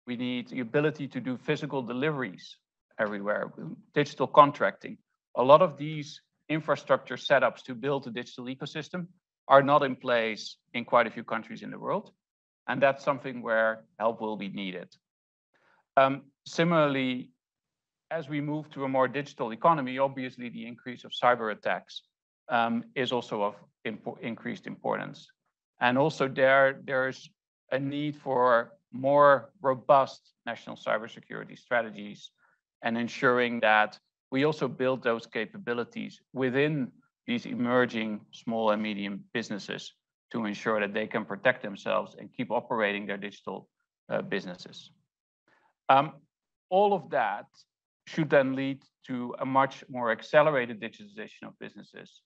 We need the ability to do physical deliveries everywhere, digital contracting. A lot of these infrastructure setups to build a digital ecosystem are not in place in quite a few countries in the world. And that's something where help will be needed. Similarly, as we move to a more digital economy, obviously the increase of cyber attacks is also of increased importance. And also there's a need for more robust national cybersecurity strategies and ensuring that we also build those capabilities within these emerging small and medium businesses to ensure that they can protect themselves and keep operating their digital businesses. All of that should then lead to a much more accelerated digitization of businesses,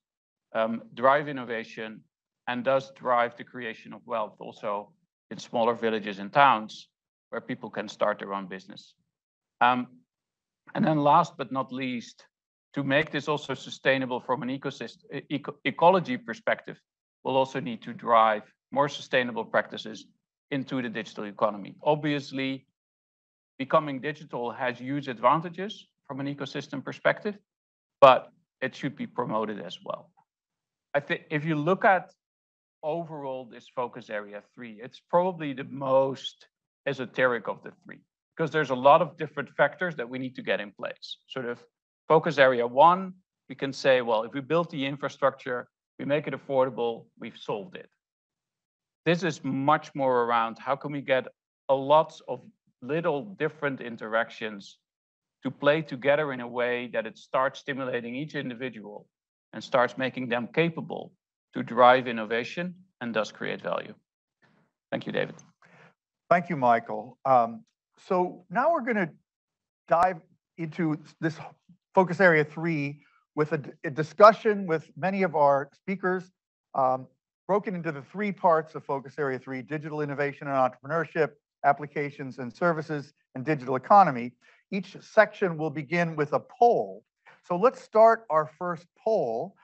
drive innovation, and thus drive the creation of wealth also in smaller villages and towns where people can start their own business. And then last but not least, to make this also sustainable from an ecology perspective, we'll also need to drive more sustainable practices into the digital economy. Obviously, becoming digital has huge advantages from an ecosystem perspective, but it should be promoted as well. I think if you look at overall this focus area 3, it's probably the most esoteric of the 3, because there's a lot of different factors that we need to get in place. Sort of focus area 1, we can say, well, if we build the infrastructure, we make it affordable, we've solved it. This is much more around how can we get a lot of little different interactions to play together in a way that it starts stimulating each individual and starts making them capable to drive innovation and thus create value. Thank you, David. Thank you, Michael. So now we're going to dive into this focus area 3 with a discussion with many of our speakers, broken into the 3 parts of focus area 3: digital innovation and entrepreneurship, applications and services, and digital economy. Each section will begin with a poll. So let's start our first poll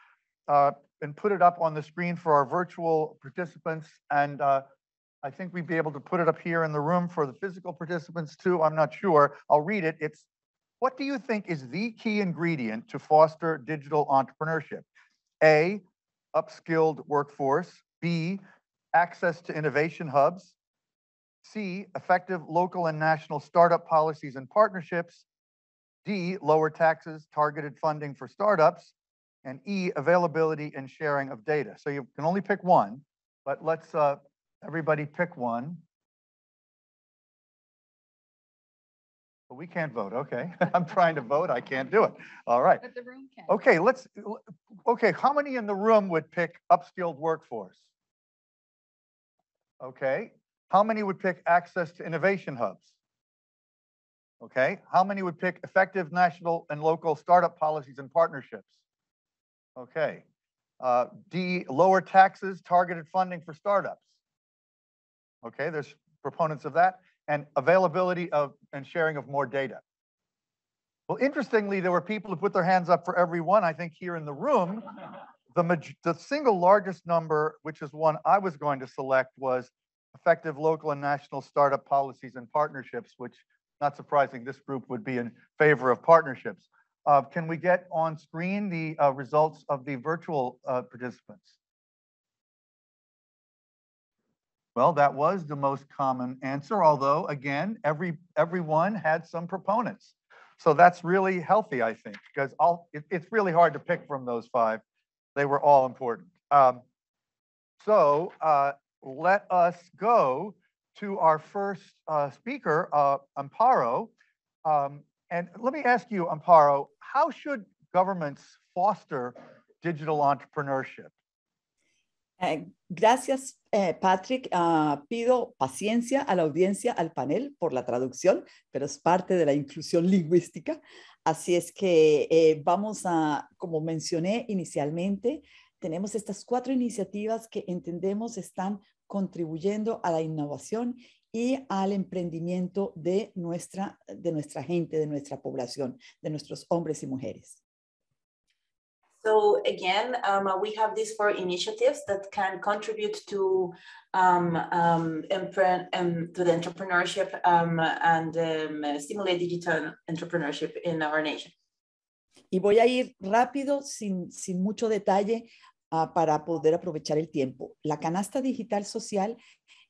and put it up on the screen for our virtual participants. And I think we'd be able to put it up here in the room for the physical participants too. I'm not sure. I'll read it. It's, what do you think is the key ingredient to foster digital entrepreneurship? A, upskilled workforce. B, access to innovation hubs. C, effective local and national startup policies and partnerships. D, lower taxes, targeted funding for startups. And E, availability and sharing of data. So you can only pick one, but let's everybody pick one. But we can't vote, okay. I'm trying to vote, I can't do it. All right. But the room can. Okay, how many in the room would pick upskilled workforce? Okay, how many would pick access to innovation hubs? Okay, how many would pick effective national and local startup policies and partnerships? Okay, D, lower taxes, targeted funding for startups. Okay, there's proponents of that. And availability of and sharing of more data. Well, interestingly, there were people who put their hands up for every one. I think here in the room, the single largest number, which is one I was going to select, was effective local and national startup policies and partnerships, which, not surprising, this group would be in favor of partnerships. Can we get on screen the results of the virtual participants? Well, that was the most common answer, although, again, everyone had some proponents. So that's really healthy, I think, because it's really hard to pick from those 5. They were all important. So let us go to our first speaker, Amparo. And let me ask you, Amparo, how should governments foster digital entrepreneurship? Gracias, Patrick. Pido paciencia a la audiencia, al panel, por la traducción, pero es parte de la inclusión lingüística. Así es que vamos a, como mencioné inicialmente, tenemos estas 4 iniciativas que entendemos están contribuyendo a la innovación y al emprendimiento de nuestra gente, de nuestra población, de nuestros hombres y mujeres. So again, we have these 4 initiatives that can contribute to the entrepreneurship and stimulate digital entrepreneurship in our nation. Y voy a ir rápido, sin mucho detalle, para poder aprovechar el tiempo. La canasta digital social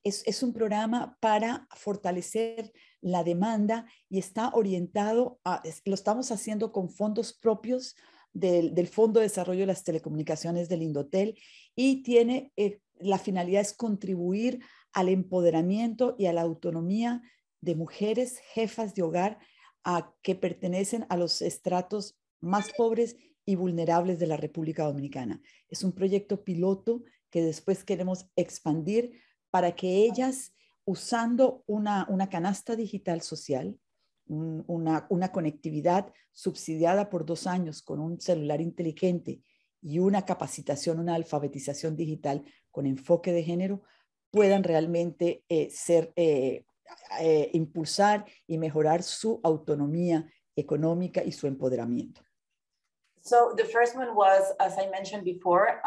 es un programa para fortalecer la demanda y está orientado lo estamos haciendo con fondos propios del Fondo de Desarrollo de las Telecomunicaciones del Indotel y tiene, la finalidad es contribuir al empoderamiento y a la autonomía de mujeres jefas de hogar que pertenecen a los estratos más pobres y vulnerables de la República Dominicana. Es un proyecto piloto que después queremos expandir para que ellas, usando una canasta digital social, una conectividad subsidiada por 2 años con un celular inteligente y una capacitación, una alfabetización digital con enfoque de género, puedan realmente impulsar y mejorar su autonomía económica y su empoderamiento. So the first one was, as I mentioned before,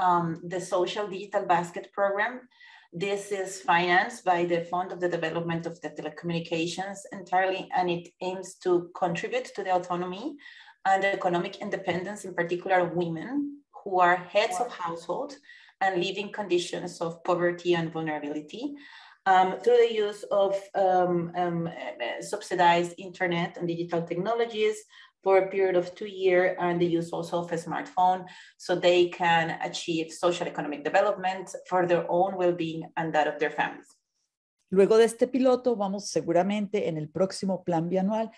the Social Digital Basket Program. This is financed by the Fund of the Development of the Telecommunications entirely, and it aims to contribute to the autonomy and the economic independence, in particular of women who are heads of household and live in conditions of poverty and vulnerability through the use of subsidized internet and digital technologies for a period of 2 years, and the use also of a smartphone, so they can achieve social economic development for their own well-being and that of their families. Luego de este piloto, vamos seguramente en el próximo plan bianual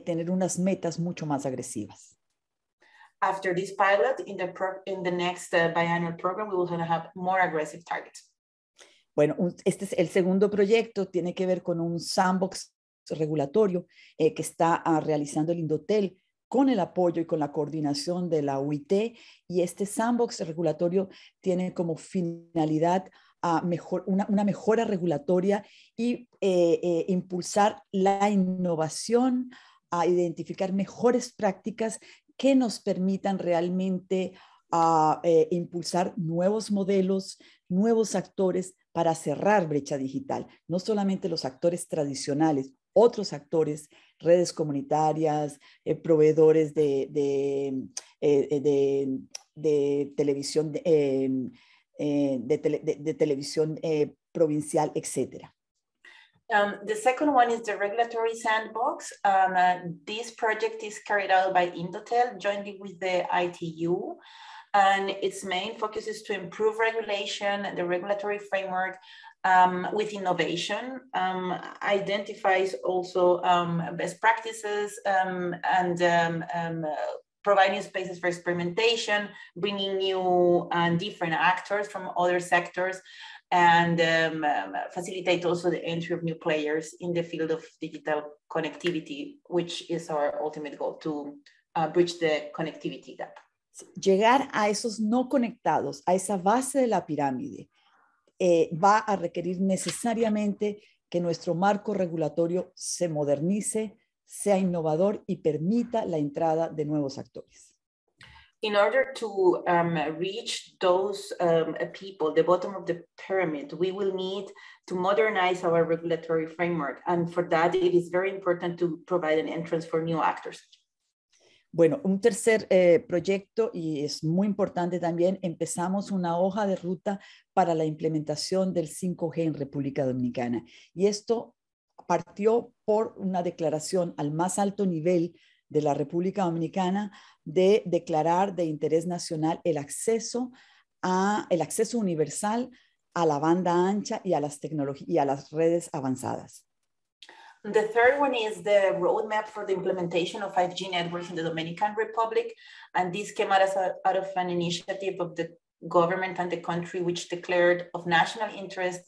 tener unas metas mucho más agresivas. After this pilot, in the next biannual program, we will have more aggressive targets. Bueno, este es el segundo proyecto, tiene que ver con un sandbox regulatorio que está realizando el Indotel con el apoyo y con la coordinación de la UIT, y este sandbox regulatorio tiene como finalidad una mejora regulatoria y impulsar la innovación, a identificar mejores prácticas que nos permitan realmente impulsar nuevos modelos, nuevos actores para cerrar brecha digital, no solamente los actores tradicionales, otros actores, redes comunitarias, proveedores de televisión, de televisión provincial, etc. The second one is the regulatory sandbox. This project is carried out by Indotel jointly with the ITU, and its main focus is to improve regulation, the regulatory framework, with innovation, identifies also best practices and providing spaces for experimentation, bringing new and different actors from other sectors, and facilitate also the entry of new players in the field of digital connectivity, which is our ultimate goal, to bridge the connectivity gap. Llegar a esos no conectados, a esa base de la pirámide, va a requerir necesariamente que nuestro marco regulatorio se modernice, sea innovador y permita la entrada de nuevos actores. In order to reach those people, the bottom of the pyramid, we will need to modernize our regulatory framework. And for that, it is very important to provide an entrance for new actors. Bueno, un tercer proyecto, y es muy importante también, empezamos una hoja de ruta para la implementación del 5G en República Dominicana. Y esto partió por una declaración al más alto nivel de la República Dominicana de declarar de interés nacional el acceso universal a la banda ancha y a las tecnologías y a las redes avanzadas. The third one is the roadmap for the implementation of 5G networks in the Dominican Republic. And this came out of an initiative of the government and the country, which declared of national interest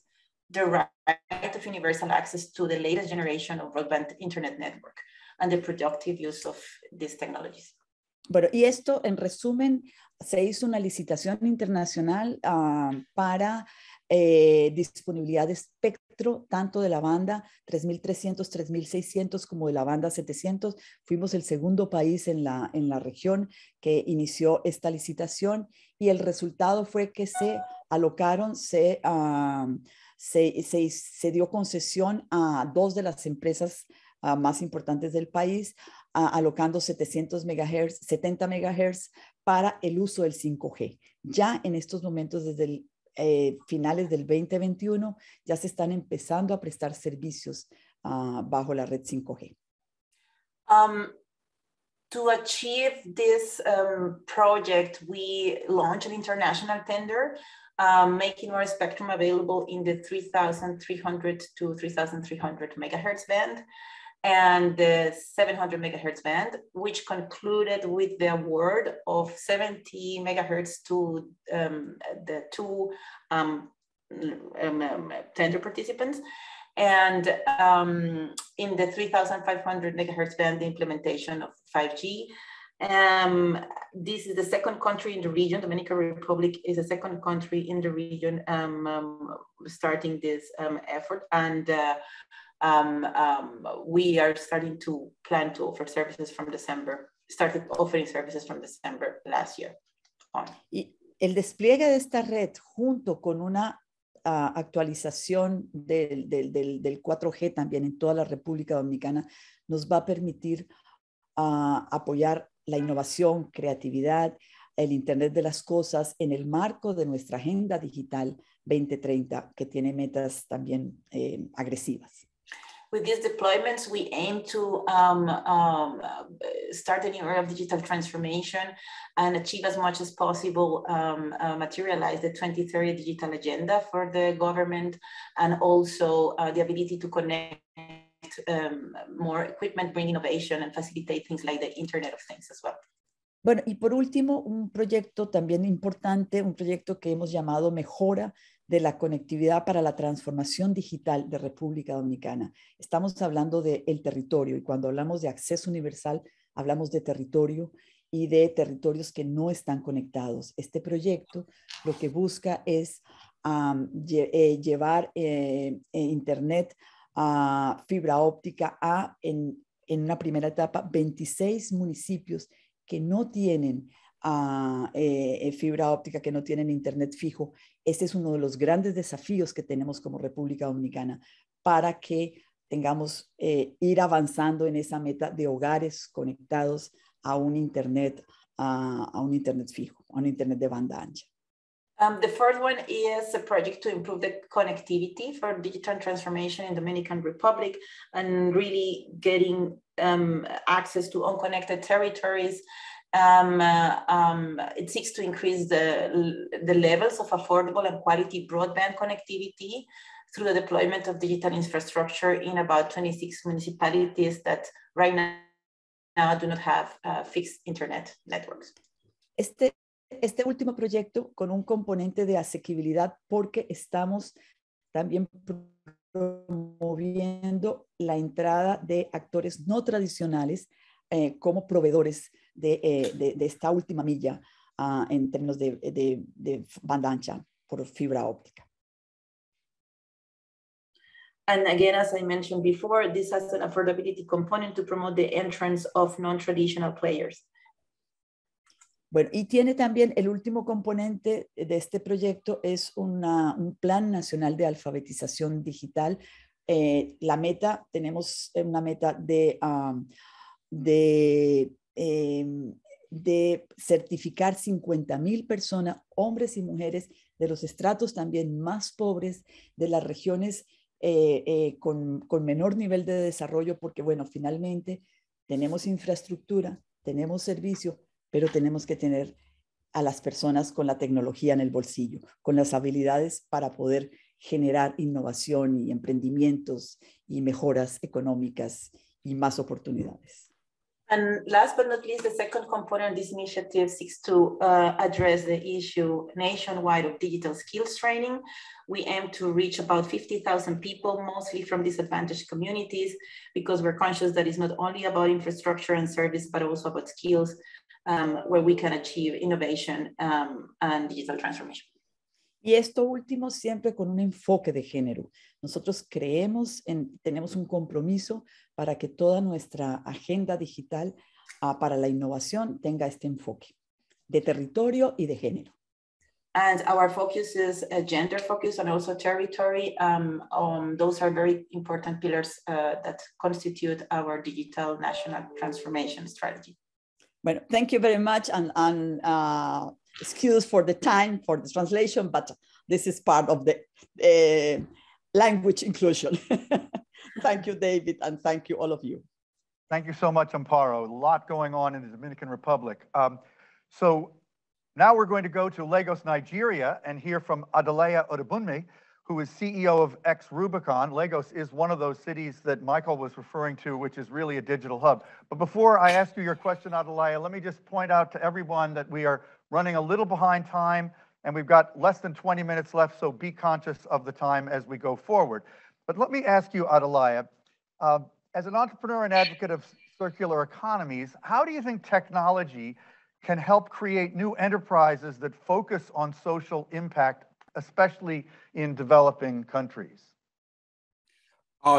the right of universal access to the latest generation of broadband internet network and the productive use of these technologies. Bueno, y esto, en resumen, se hizo una licitación internacional para disponibilidad de espectro, tanto de la banda 3300, 3600 como de la banda 700. Fuimos el segundo país en la región que inició esta licitación y el resultado fue que se alocaron, se dio concesión a 2 de las empresas más importantes del país, alocando 700 MHz, 70 MHz para el uso del 5G. Ya en estos momentos, desde finales del 2021, ya se están empezando a prestar servicios bajo la red 5G. To achieve this project, we launched an international tender, making our spectrum available in the 3,300 to 3,300 megahertz band and the 700 megahertz band, which concluded with the award of 70 megahertz to the 2 tender participants. And in the 3,500 megahertz band, the implementation of 5G. This is the second country in the region. Dominican Republic is the second country in the region starting this effort. And we are starting to plan to offer services from December, started offering services from December last year on. Y el despliegue de esta red junto con una actualización del 4G también en toda la República Dominicana nos va a permitir apoyar la innovación, creatividad, el Internet de las cosas en el marco de nuestra Agenda Digital 2030, que tiene metas también agresivas. With these deployments, we aim to start a new era of digital transformation and achieve as much as possible, materialize the 2030 digital agenda for the government, and also the ability to connect more equipment, bring innovation, and facilitate things like the Internet of Things as well. Bueno, y por último, un proyecto también importante, un proyecto que hemos llamado Mejora de la Conectividad para la Transformación Digital de República Dominicana. Estamos hablando del territorio y cuando hablamos de acceso universal, hablamos de territorio y de territorios que no están conectados. Este proyecto lo que busca es llevar Internet a fibra óptica en una primera etapa 26 municipios que no tienen fibra óptica, que no tienen internet fijo. Este es uno de los grandes desafíos que tenemos como República Dominicana para que tengamos ir avanzando en esa meta de hogares conectados a un internet fijo, a un internet de banda ancha. The first one is a project to improve the connectivity for digital transformation in the Dominican Republic and really getting access to unconnected territories. It seeks to increase the levels of affordable and quality broadband connectivity through the deployment of digital infrastructure in about 26 municipalities that right now do not have fixed internet networks. Este último proyecto con un componente de asequibilidad porque estamos también promoviendo la entrada de actores no tradicionales como proveedores de esta última milla en términos de banda ancha por fibra óptica. And again, as I mentioned before, this has an affordability component to promote the entrance of non-traditional players. Bueno, y tiene también el último componente de este proyecto es un plan nacional de alfabetización digital. La meta, tenemos una meta de certificar 50,000 personas, hombres y mujeres de los estratos también más pobres de las regiones con menor nivel de desarrollo, porque bueno, finalmente tenemos infraestructura, tenemos servicio, pero tenemos que tener a las personas con la tecnología en el bolsillo, con las habilidades para poder generar innovación y emprendimientos y mejoras económicas y más oportunidades. And last but not least, the second component of this initiative seeks to address the issue nationwide of digital skills training. We aim to reach about 50,000 people, mostly from disadvantaged communities, because we're conscious that it's not only about infrastructure and service, but also about skills where we can achieve innovation and digital transformation. Y esto último siempre con un enfoque de género. Nosotros tenemos un compromiso para que toda nuestra agenda digital para la innovación tenga este enfoque de territorio y de género. And our focus is gender focus and also territory. Those are very important pillars that constitute our digital national transformation strategy. Bueno, thank you very much, and excuse for the time for the translation, but this is part of the language inclusion. Thank you, David, and thank you, all of you. Thank you so much, Amparo. A lot going on in the Dominican Republic. So now we're going to go to Lagos, Nigeria, and hear from Adelaya Odebunmi, who is CEO of Rubicon. Lagos is one of those cities that Michael was referring to, which is really a digital hub. But before I ask you your question, Adelaya, let me just point out to everyone that we are running a little behind time, and we've got less than 20 minutes left, so be conscious of the time as we go forward. But let me ask you, Adelaya, as an entrepreneur and advocate of circular economies, how do you think technology can help create new enterprises that focus on social impact, especially in developing countries?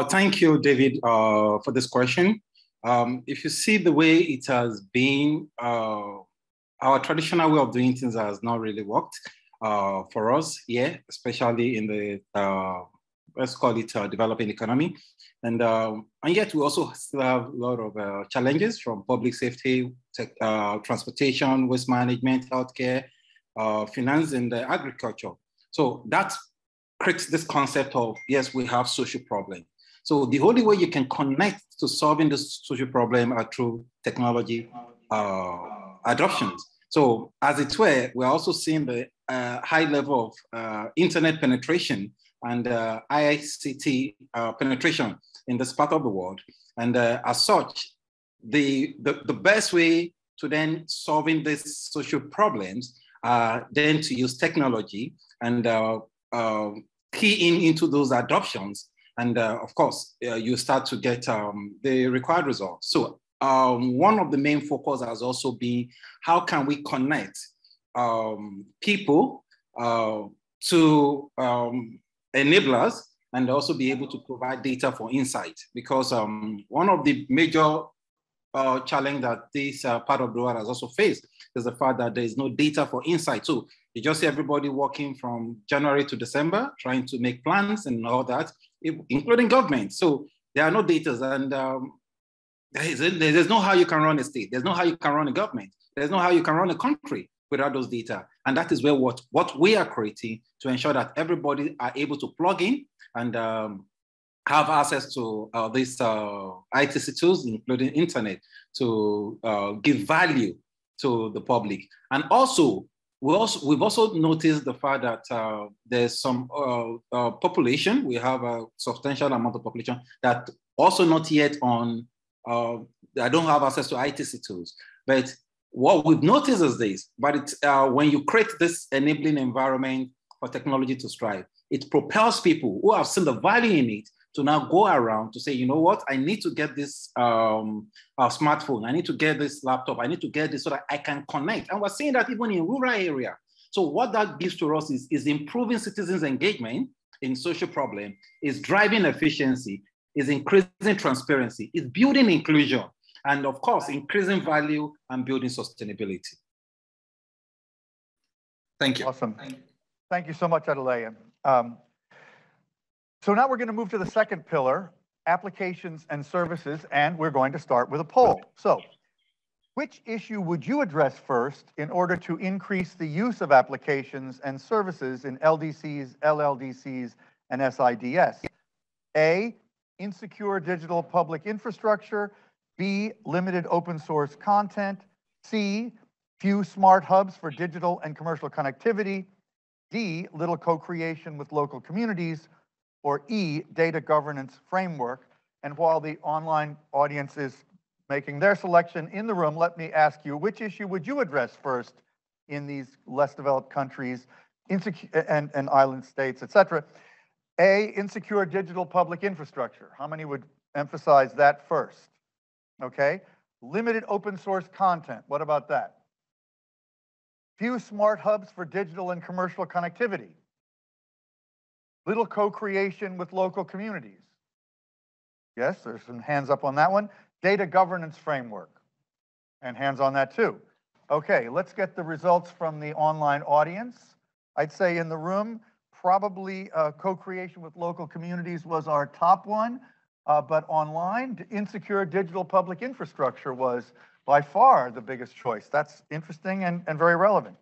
Thank you, David, for this question. If you see the way it has been, our traditional way of doing things has not really worked for us here, especially in the, let's call it developing economy. And yet we also still have a lot of challenges from public safety, transportation, waste management, healthcare, finance, and agriculture. So that creates this concept of, yes, we have social problems. So the only way you can connect to solving this social problem are through technology adoptions. So as it were, we're also seeing the high level of internet penetration and ICT penetration in this part of the world. And as such, the best way to then solving these social problems then to use technology and key into those adoptions. And of course, you start to get the required results. So one of the main focus has also been how can we connect people to enablers and also be able to provide data for insight. Because one of the major challenge that this part of the world has also faced is the fact that there is no data for insight. So you just see everybody working from January to December, trying to make plans and all that, including government. So there are no data, and there's no how you can run a state. There's no how you can run a government. There's no how you can run a country without those data. And that is where what we are creating to ensure that everybody are able to plug in and have access to these ITC tools, including internet, to give value to the public. And also, we've also noticed the fact that there's some population, we have a substantial amount of population that also not yet on, I don't have access to ITC tools. But what we've noticed is this, but it's, when you create this enabling environment for technology to strive, it propels people who have seen the value in it to now go around to say, you know what, I need to get this smartphone, I need to get this laptop, I need to get this so that I can connect. And we're seeing that even in rural area. So what that gives to us is improving citizens' engagement in social problem, is driving efficiency, is increasing transparency, is building inclusion, and of course, increasing value and building sustainability. Thank you. Awesome. Thank you so much, Adelaya. So now we're going to move to the second pillar, applications and services, and we're going to start with a poll. So which issue would you address first in order to increase the use of applications and services in LDCs, LLDCs, and SIDS? A, insecure digital public infrastructure. B, limited open source content. C, Few smart hubs for digital and commercial connectivity. D, little co-creation with local communities. Or E, data governance framework. And while the online audience is making their selection in the room, let me ask you, which issue would you address first in these less developed countries and island states, et cetera? A, insecure digital public infrastructure. How many would emphasize that first? Okay. Limited open source content. What about that? Few smart hubs for digital and commercial connectivity. Little co-creation with local communities. Yes, there's some hands up on that one. Data governance framework. And hands on that too. Okay, let's get the results from the online audience. I'd say in the room, probably co-creation with local communities was our top one, but online, insecure digital public infrastructure was by far the biggest choice. That's interesting and very relevant.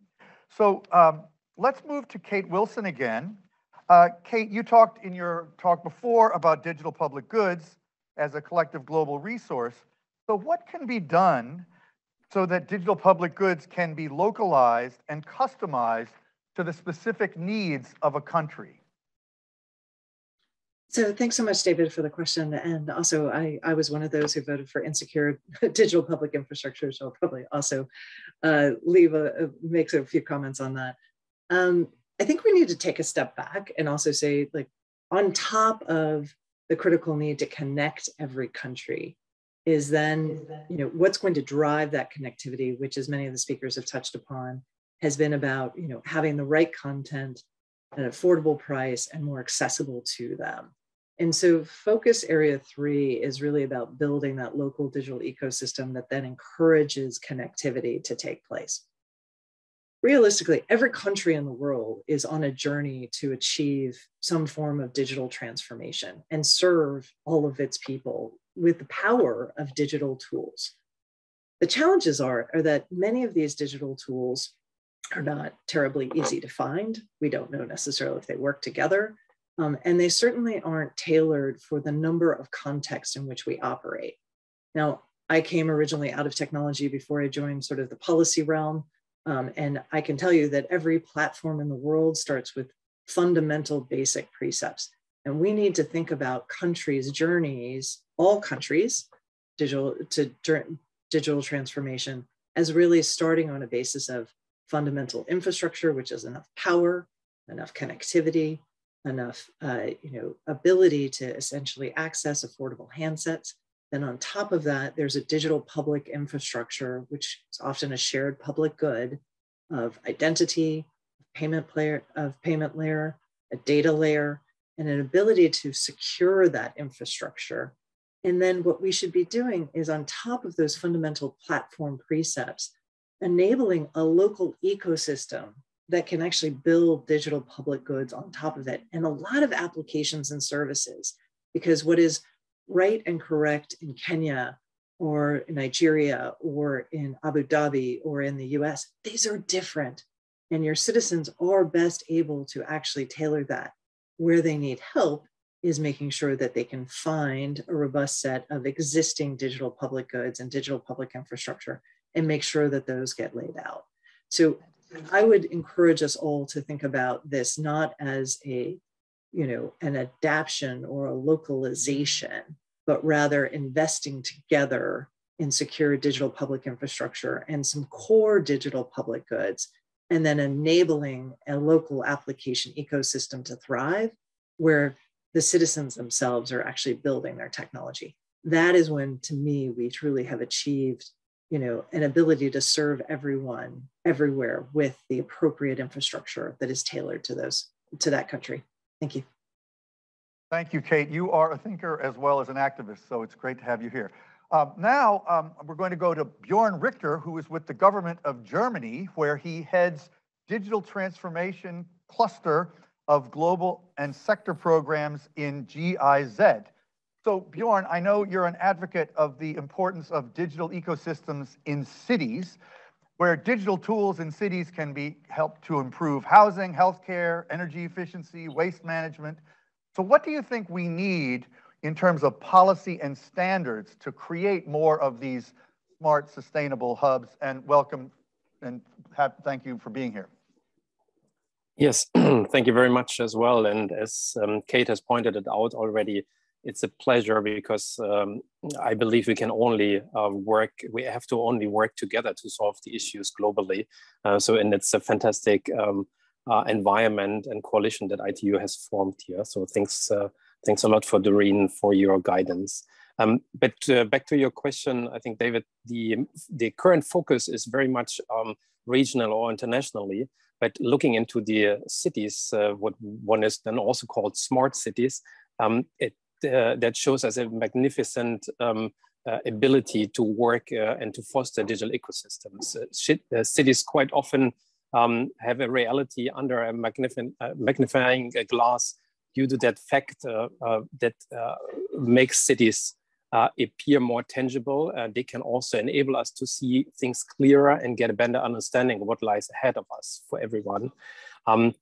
So let's move to Kate Wilson again. Kate, you talked in your talk before about digital public goods as a collective global resource. So what can be done so that digital public goods can be localized and customized to the specific needs of a country? So thanks so much, David, for the question. And also, I was one of those who voted for insecure digital public infrastructure, so I'll probably also make a few comments on that. I think we need to take a step back and also say, like, on top of the critical need to connect every country is then, what's going to drive that connectivity, which, as many of the speakers have touched upon, has been about, having the right content at an affordable price and more accessible to them. And so focus area 3 is really about building that local digital ecosystem that then encourages connectivity to take place. Realistically, every country in the world is on a journey to achieve some form of digital transformation and serve all of its people with the power of digital tools. The challenges are that many of these digital tools are not terribly easy to find. We don't know necessarily if they work together. And they certainly aren't tailored for the number of contexts in which we operate. Now, I came originally out of technology before I joined sort of the policy realm. And I can tell you that every platform in the world starts with fundamental basic precepts. And we need to think about countries' journeys, all countries, digital transformation, as really starting on a basis of fundamental infrastructure, which is enough power, enough connectivity, enough ability to essentially access affordable handsets. Then on top of that, there's a digital public infrastructure, which is often a shared public good of identity, payment layer, a data layer, and an ability to secure that infrastructure. And then what we should be doing is, on top of those fundamental platform precepts, enabling a local ecosystem that can actually build digital public goods on top of it, and a lot of applications and services. Because what is right and correct in Kenya or in Nigeria or in Abu Dhabi or in the US, these are different. And your citizens are best able to actually tailor that. Where they need help is making sure that they can find a robust set of existing digital public goods and digital public infrastructure and make sure that those get laid out. So I would encourage us all to think about this not as an adaptation or a localization, but rather investing together in secure digital public infrastructure and some core digital public goods, and then enabling a local application ecosystem to thrive where the citizens themselves are actually building their technology. That is when, to me, we truly have achieved an ability to serve everyone, everywhere, with the appropriate infrastructure that is tailored to that country. Thank you. Thank you, Kate. You are a thinker as well as an activist, so it's great to have you here. Now, we're going to go to Bjorn Richter, who is with the government of Germany, where he heads digital transformation cluster of global and sector programs in GIZ. So Bjorn, I know you're an advocate of the importance of digital ecosystems in cities, where digital tools in cities can help to improve housing, healthcare, energy efficiency, waste management. So what do you think we need in terms of policy and standards to create more of these smart, sustainable hubs? And welcome and thank you for being here. Yes, thank you very much as well. And as Kate has pointed it out already, it's a pleasure because I believe we can only we have to only work together to solve the issues globally. And it's a fantastic environment and coalition that ITU has formed here. So thanks a lot for Doreen for your guidance. But back to your question, I think, David, the current focus is very much regional or internationally, but looking into the cities, what one is then also called smart cities, that shows us a magnificent ability to work and to foster digital ecosystems. Cities quite often have a reality under a magnifying glass due to that fact that makes cities appear more tangible. They can also enable us to see things clearer and get a better understanding of what lies ahead of us for everyone. And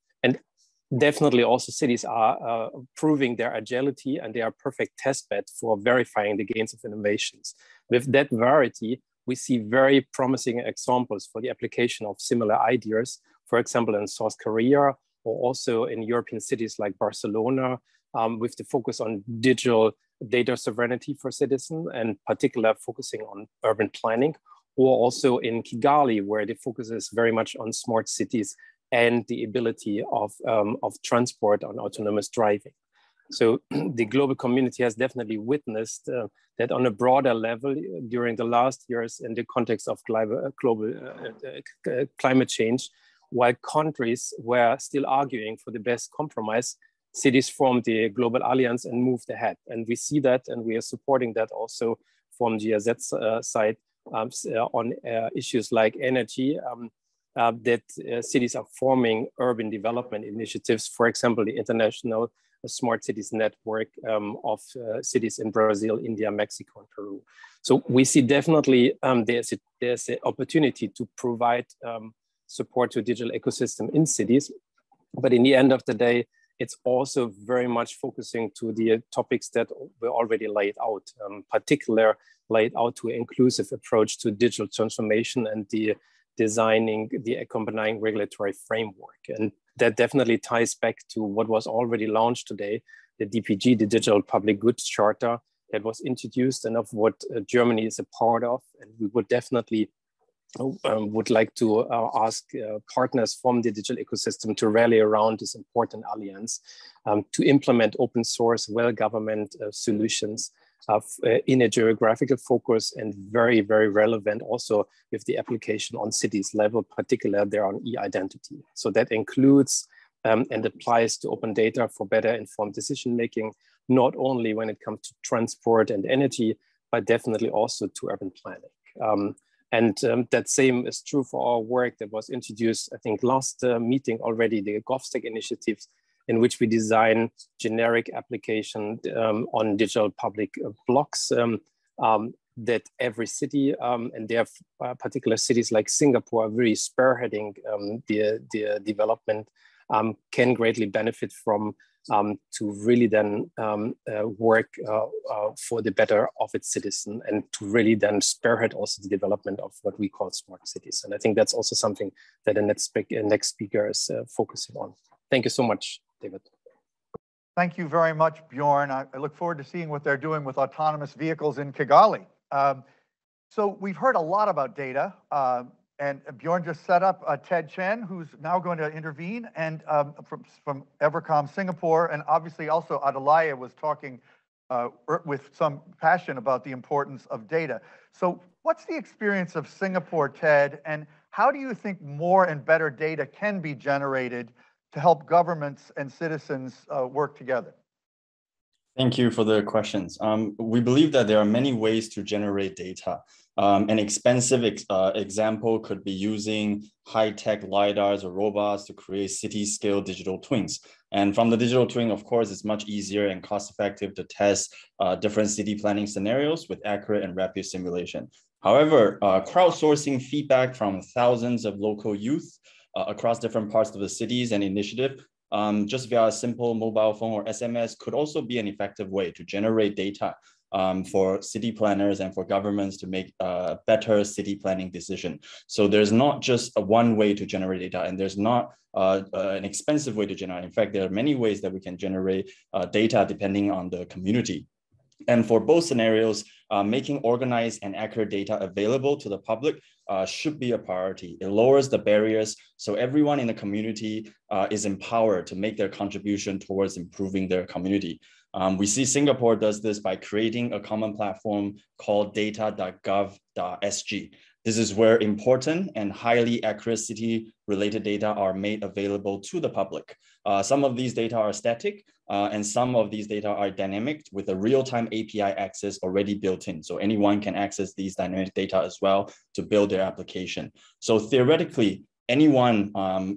definitely also cities are proving their agility, and they are a perfect test bed for verifying the gains of innovations. With that variety, we see very promising examples for the application of similar ideas, for example, in South Korea, or also in European cities like Barcelona, with the focus on digital data sovereignty for citizens, and particular focusing on urban planning, or also in Kigali, where the focus is very much on smart cities and the ability of transport on autonomous driving. So the global community has definitely witnessed that on a broader level during the last years in the context of global climate change, while countries were still arguing for the best compromise, cities formed the Global Alliance and moved ahead. And we see that, and we are supporting that also from GIZ's side on issues like energy, that cities are forming urban development initiatives, for example, the International Smart Cities Network of cities in Brazil, India, Mexico, and Peru. So we see definitely there's an opportunity to provide support to a digital ecosystem in cities. But in the end of the day, it's also very much focusing to the topics that were already laid out, particularly laid out to an inclusive approach to digital transformation and the designing the accompanying regulatory framework. And that definitely ties back to what was already launched today, the DPG, the Digital Public Goods Charter, that was introduced and of what Germany is a part of. And we would definitely would like to ask partners from the digital ecosystem to rally around this important alliance to implement open source, well-government solutions in a geographical focus, and very, very relevant also with the application on cities level, particularly there on e-identity. So that includes and applies to open data for better informed decision-making, not only when it comes to transport and energy, but definitely also to urban planning. That same is true for our work that was introduced, I think, last meeting already, the GovStack initiatives, in which we design generic application on digital public blocks that every city, and there are particular cities like Singapore are really spearheading the development, can greatly benefit from to really then work for the better of its citizen, and to really then spearhead also the development of what we call smart cities. And I think that's also something that the next speaker is focusing on. Thank you so much, David. Thank you very much, Bjorn. I look forward to seeing what they're doing with autonomous vehicles in Kigali. So we've heard a lot about data, and Bjorn just set up Ted Chen, who's now going to intervene, and from Evercom Singapore, and obviously also Adelaya was talking with some passion about the importance of data. So what's the experience of Singapore, Ted, and how do you think more and better data can be generated to help governments and citizens work together? Thank you for the questions. We believe that there are many ways to generate data. An expensive example could be using high-tech LiDARs or robots to create city-scale digital twins. And from the digital twin, of course, it's much easier and cost-effective to test different city planning scenarios with accurate and rapid simulation. However, crowdsourcing feedback from thousands of local youth across different parts of the cities and initiative just via a simple mobile phone or SMS could also be an effective way to generate data for city planners and for governments to make a better city planning decision. So there's not just a one way to generate data, and there's not an expensive way to generate. In fact, there are many ways that we can generate data depending on the community. And for both scenarios, making organized and accurate data available to the public should be a priority. It lowers the barriers so everyone in the community is empowered to make their contribution towards improving their community. We see Singapore does this by creating a common platform called data.gov.sg. This is where important and highly accurate city-related data are made available to the public. Some of these data are static, and some of these data are dynamic with a real-time API access already built in. So anyone can access these dynamic data as well to build their application. So theoretically, anyone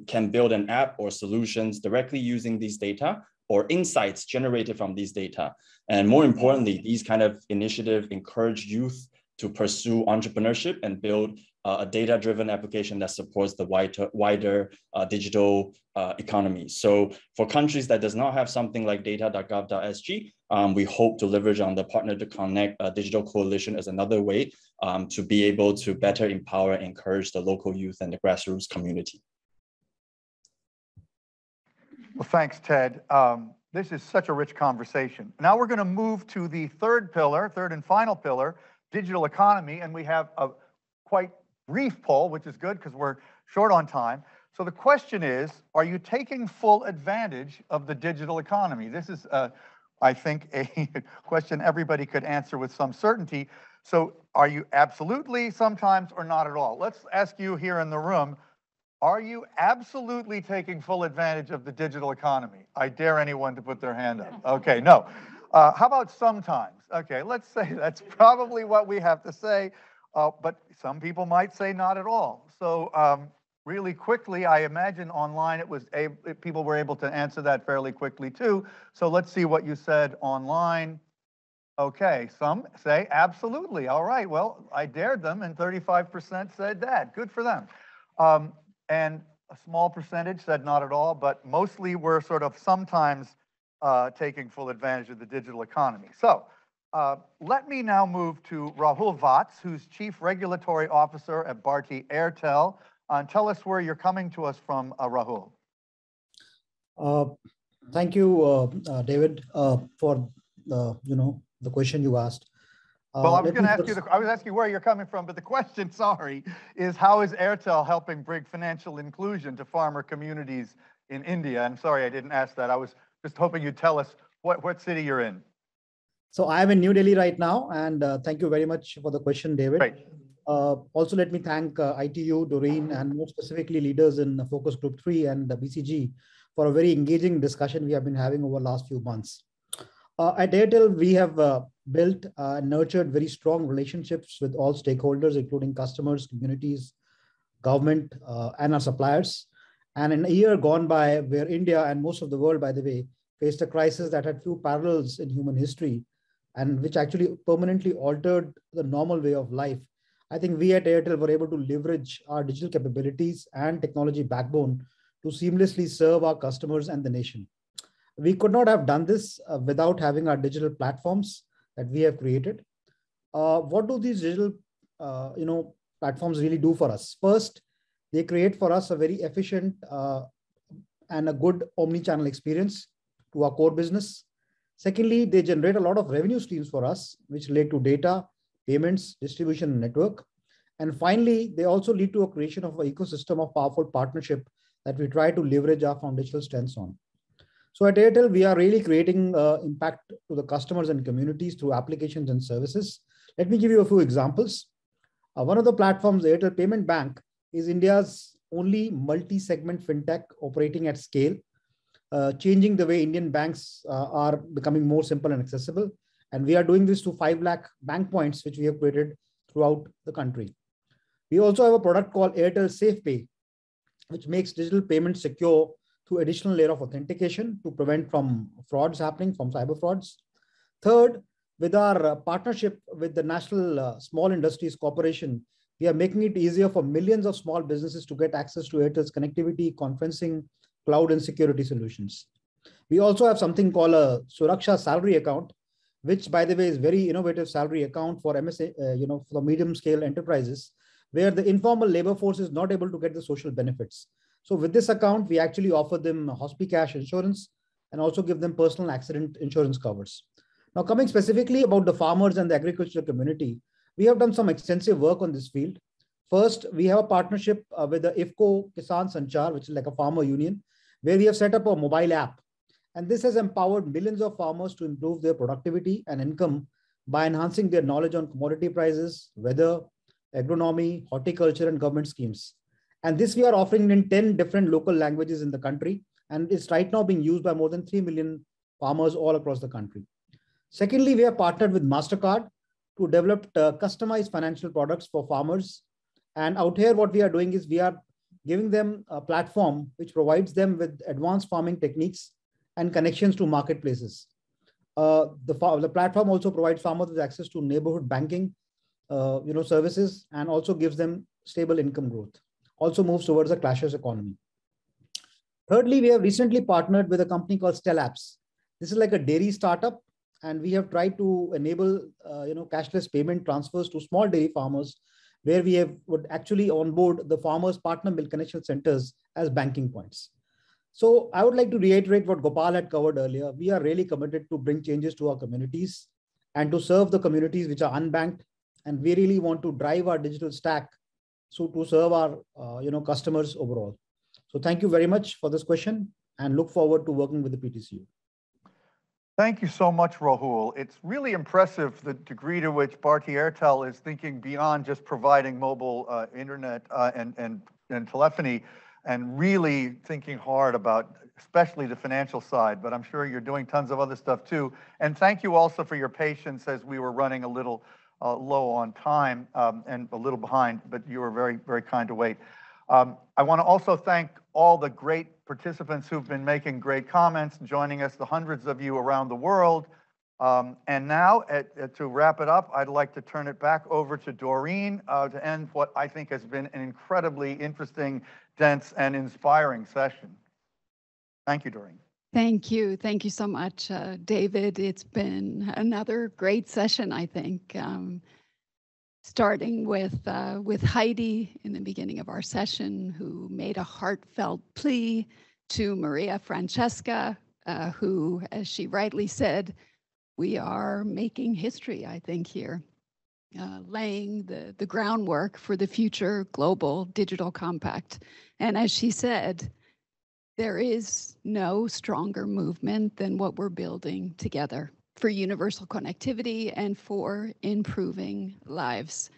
can build an app or solutions directly using these data or insights generated from these data. And more importantly, these kind of initiatives encourage youth to pursue entrepreneurship and build a data-driven application that supports the wider digital economy. So for countries that does not have something like data.gov.sg, we hope to leverage on the Partner2Connect Digital Coalition as another way to be able to better empower and encourage the local youth and the grassroots community. Well, thanks, Ted. This is such a rich conversation. Now we're going to move to the third and final pillar, digital economy, and we have a quite brief poll, which is good because we're short on time. So the question is, are you taking full advantage of the digital economy? This is, I think, a question everybody could answer with some certainty. So are you absolutely, sometimes, or not at all? Let's ask you here in the room, are you absolutely taking full advantage of the digital economy? I dare anyone to put their hand up. Okay, no. How about sometimes? Okay, let's say that's probably what we have to say, but some people might say not at all. So really quickly, I imagine online people were able to answer that fairly quickly too. So let's see what you said online. Okay, some say absolutely. All right, well, I dared them and 35% said that. Good for them. And a small percentage said not at all, but mostly we're sort of sometimes taking full advantage of the digital economy. So let me now move to Rahul Vats, who's Chief Regulatory Officer at Bharti Airtel. Tell us where you're coming to us from, Rahul. Thank you, David, for the question you asked. Well, I was going to ask you. I was asking where you're coming from, but the question, sorry, is how is Airtel helping bring financial inclusion to farmer communities in India? I'm sorry I didn't ask that. I was just hoping you'd tell us what city you're in. So I'm in New Delhi right now, and thank you very much for the question, David. Great. Also, let me thank ITU, Doreen, and more specifically leaders in Focus Group 3 and the BCG for a very engaging discussion we have been having over the last few months. At Airtel, we have built and nurtured very strong relationships with all stakeholders, including customers, communities, government, and our suppliers. And in a year gone by, where India and most of the world, by the way, faced a crisis that had few parallels in human history, and which actually permanently altered the normal way of life, I think we at Airtel were able to leverage our digital capabilities and technology backbone to seamlessly serve our customers and the nation. We could not have done this without having our digital platforms that we have created. What do these digital platforms really do for us? First, they create for us a very efficient and a good omni-channel experience to our core business. Secondly, they generate a lot of revenue streams for us, which relate to data, payments, distribution, and network. And finally, they also lead to a creation of an ecosystem of powerful partnership that we try to leverage our foundational strengths on. So at Airtel, we are really creating impact to the customers and communities through applications and services. Let me give you a few examples. One of the platforms, Airtel Payment Bank, is India's only multi-segment fintech operating at scale, changing the way Indian banks are becoming more simple and accessible. And we are doing this to 5 lakh bank points, which we have created throughout the country. We also have a product called Airtel SafePay, which makes digital payments secure through additional layer of authentication to prevent from frauds happening, from cyber frauds. Third, with our partnership with the National Small Industries Corporation, we are making it easier for millions of small businesses to get access to Airtel's connectivity, conferencing, cloud, and security solutions. We also have something called a Suraksha salary account, which, by the way, is very innovative salary account for MSA, for medium scale enterprises, where the informal labor force is not able to get the social benefits. So with this account, we actually offer them hospicash insurance and also give them personal accident insurance covers. Now, coming specifically about the farmers and the agricultural community, we have done some extensive work on this field. First, we have a partnership with the IFCO Kisan Sanchar, which is like a farmer union, where we have set up a mobile app. And this has empowered millions of farmers to improve their productivity and income by enhancing their knowledge on commodity prices, weather, agronomy, horticulture, and government schemes. And this we are offering in 10 different local languages in the country. And it's right now being used by more than 3 million farmers all across the country. Secondly, we have partnered with MasterCard to develop customized financial products for farmers. And out here, what we are doing is we are giving them a platform which provides them with advanced farming techniques and connections to marketplaces. The platform also provides farmers with access to neighborhood banking, services, and also gives them stable income growth. Also moves towards a cashless economy. Thirdly, we have recently partnered with a company called Stellapps. This is like a dairy startup, and we have tried to enable cashless payment transfers to small dairy farmers, where we would actually onboard the farmers' partner milk connection centers as banking points. So I would like to reiterate what Gopal had covered earlier. We are really committed to bring changes to our communities and to serve the communities which are unbanked. And we really want to drive our digital stack so to serve our customers overall. So thank you very much for this question and look forward to working with the PTCU. Thank you so much, Rahul. It's really impressive the degree to which Bharti Airtel is thinking beyond just providing mobile internet and telephony, and really thinking hard about especially the financial side, but I'm sure you're doing tons of other stuff too. And thank you also for your patience as we were running a little low on time and a little behind, but you were very, very kind to wait. I want to also thank all the great participants who've been making great comments, joining us, the hundreds of you around the world. And now, to wrap it up, I'd like to turn it back over to Doreen to end what I think has been an incredibly interesting, dense, and inspiring session. Thank you, Doreen. Thank you. Thank you so much, David. It's been another great session, I think. Starting with Heidi in the beginning of our session, who made a heartfelt plea to Maria Francesca, who, as she rightly said, we are making history, I think, here, laying the groundwork for the future global digital compact. And as she said, there is no stronger movement than what we're building together for universal connectivity and for improving lives.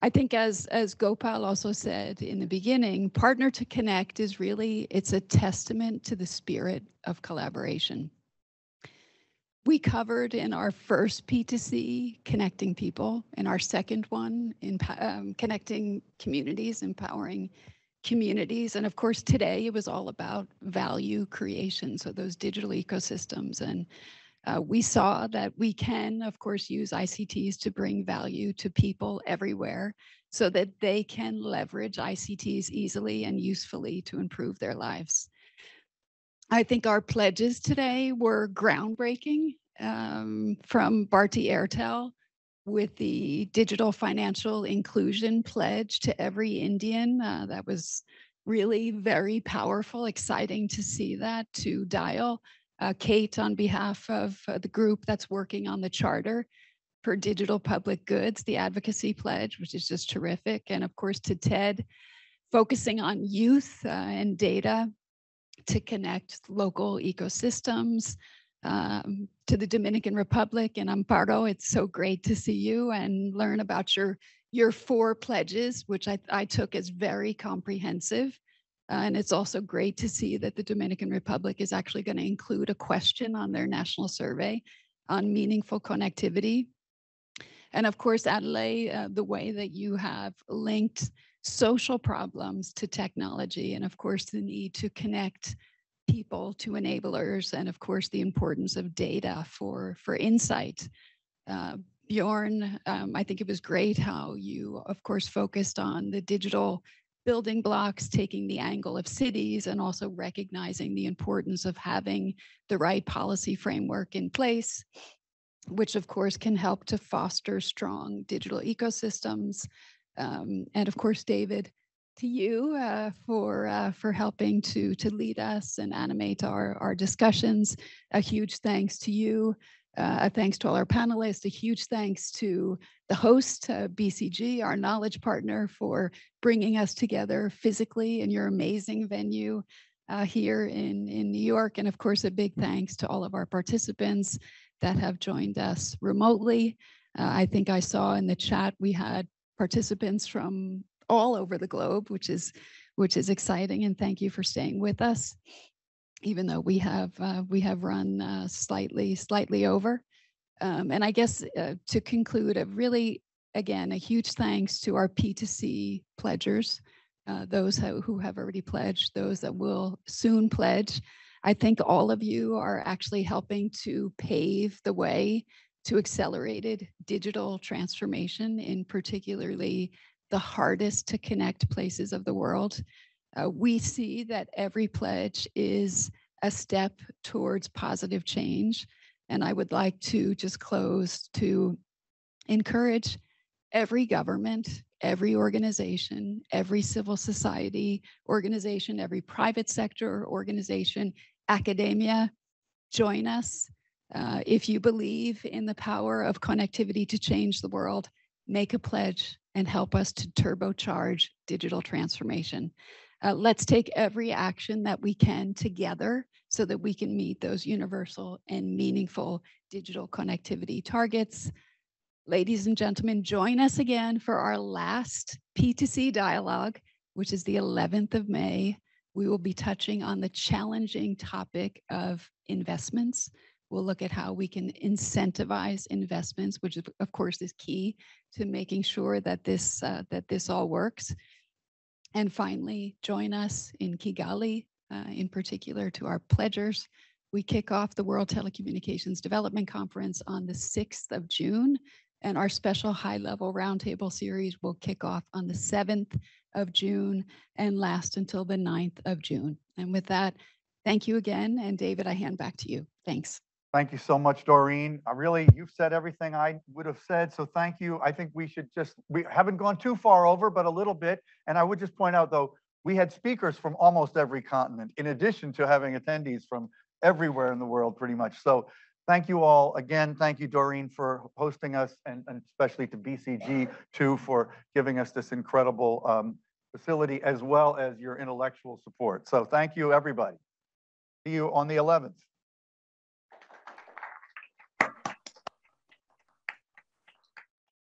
I think as Gopal also said in the beginning, Partner2Connect is really, it's a testament to the spirit of collaboration. We covered in our first P2C connecting people, in our second one in connecting communities, empowering communities. And of course, today it was all about value creation, so those digital ecosystems. And we saw that we can, of course, use ICTs to bring value to people everywhere so that they can leverage ICTs easily and usefully to improve their lives. I think our pledges today were groundbreaking, from Bharti Airtel with the digital financial inclusion pledge to every Indian. That was really very powerful, exciting to see that, to Dial. Kate, on behalf of the group that's working on the charter for digital public goods, the advocacy pledge, which is just terrific. And of course, to Ted, focusing on youth and data to connect local ecosystems, to the Dominican Republic and Amparo. It's so great to see you and learn about your 4 pledges, which I took as very comprehensive. And it's also great to see that the Dominican Republic is actually going to include a question on their national survey on meaningful connectivity. And of course, Adelaide, the way that you have linked social problems to technology, and of course, the need to connect people to enablers, and of course, the importance of data for insight. Bjorn, I think it was great how you, of course, focused on the digital building blocks, taking the angle of cities, and also recognizing the importance of having the right policy framework in place. which of course can help to foster strong digital ecosystems. And of course, David, to you for helping to lead us and animate our discussions. A huge thanks to you. A thanks to all our panelists. A huge thanks to the host, BCG, our knowledge partner, for bringing us together physically in your amazing venue here in New York. And of course, a big thanks to all of our participants that have joined us remotely. I think I saw in the chat we had participants from all over the globe, which is exciting. And thank you for staying with us, even though we have run slightly over. And I guess to conclude, again, a huge thanks to our P2C pledgers, those who have already pledged, those that will soon pledge. I think all of you are actually helping to pave the way to accelerated digital transformation in particularly the hardest to connect places of the world. We see that every pledge is a step towards positive change. And I would like to just close to encourage every government, every organization, every civil society organization, every private sector organization, academia, join us. If you believe in the power of connectivity to change the world, make a pledge and help us to turbocharge digital transformation. Let's take every action that we can together so that we can meet those universal and meaningful digital connectivity targets. Ladies and gentlemen, join us again for our last P2C dialogue, which is the 11th of May. We will be touching on the challenging topic of investments. We'll look at how we can incentivize investments, which of course is key to making sure that this all works. And finally, join us in Kigali, in particular to our pledgers. We kick off the World Telecommunications Development Conference on the 6th of June, and our special high-level roundtable series will kick off on the 7th of June and last until the 9th of June. And with that, thank you again. And David, I hand back to you. Thanks. Thank you so much, Doreen. You've said everything I would have said, so thank you. I think we haven't gone too far over, but a little bit. And I would just point out, though, we had speakers from almost every continent, in addition to having attendees from everywhere in the world, pretty much. So thank you all. Again, thank you, Doreen, for hosting us, and especially to BCG, too, for giving us this incredible facility, as well as your intellectual support. So thank you, everybody. See you on the 11th.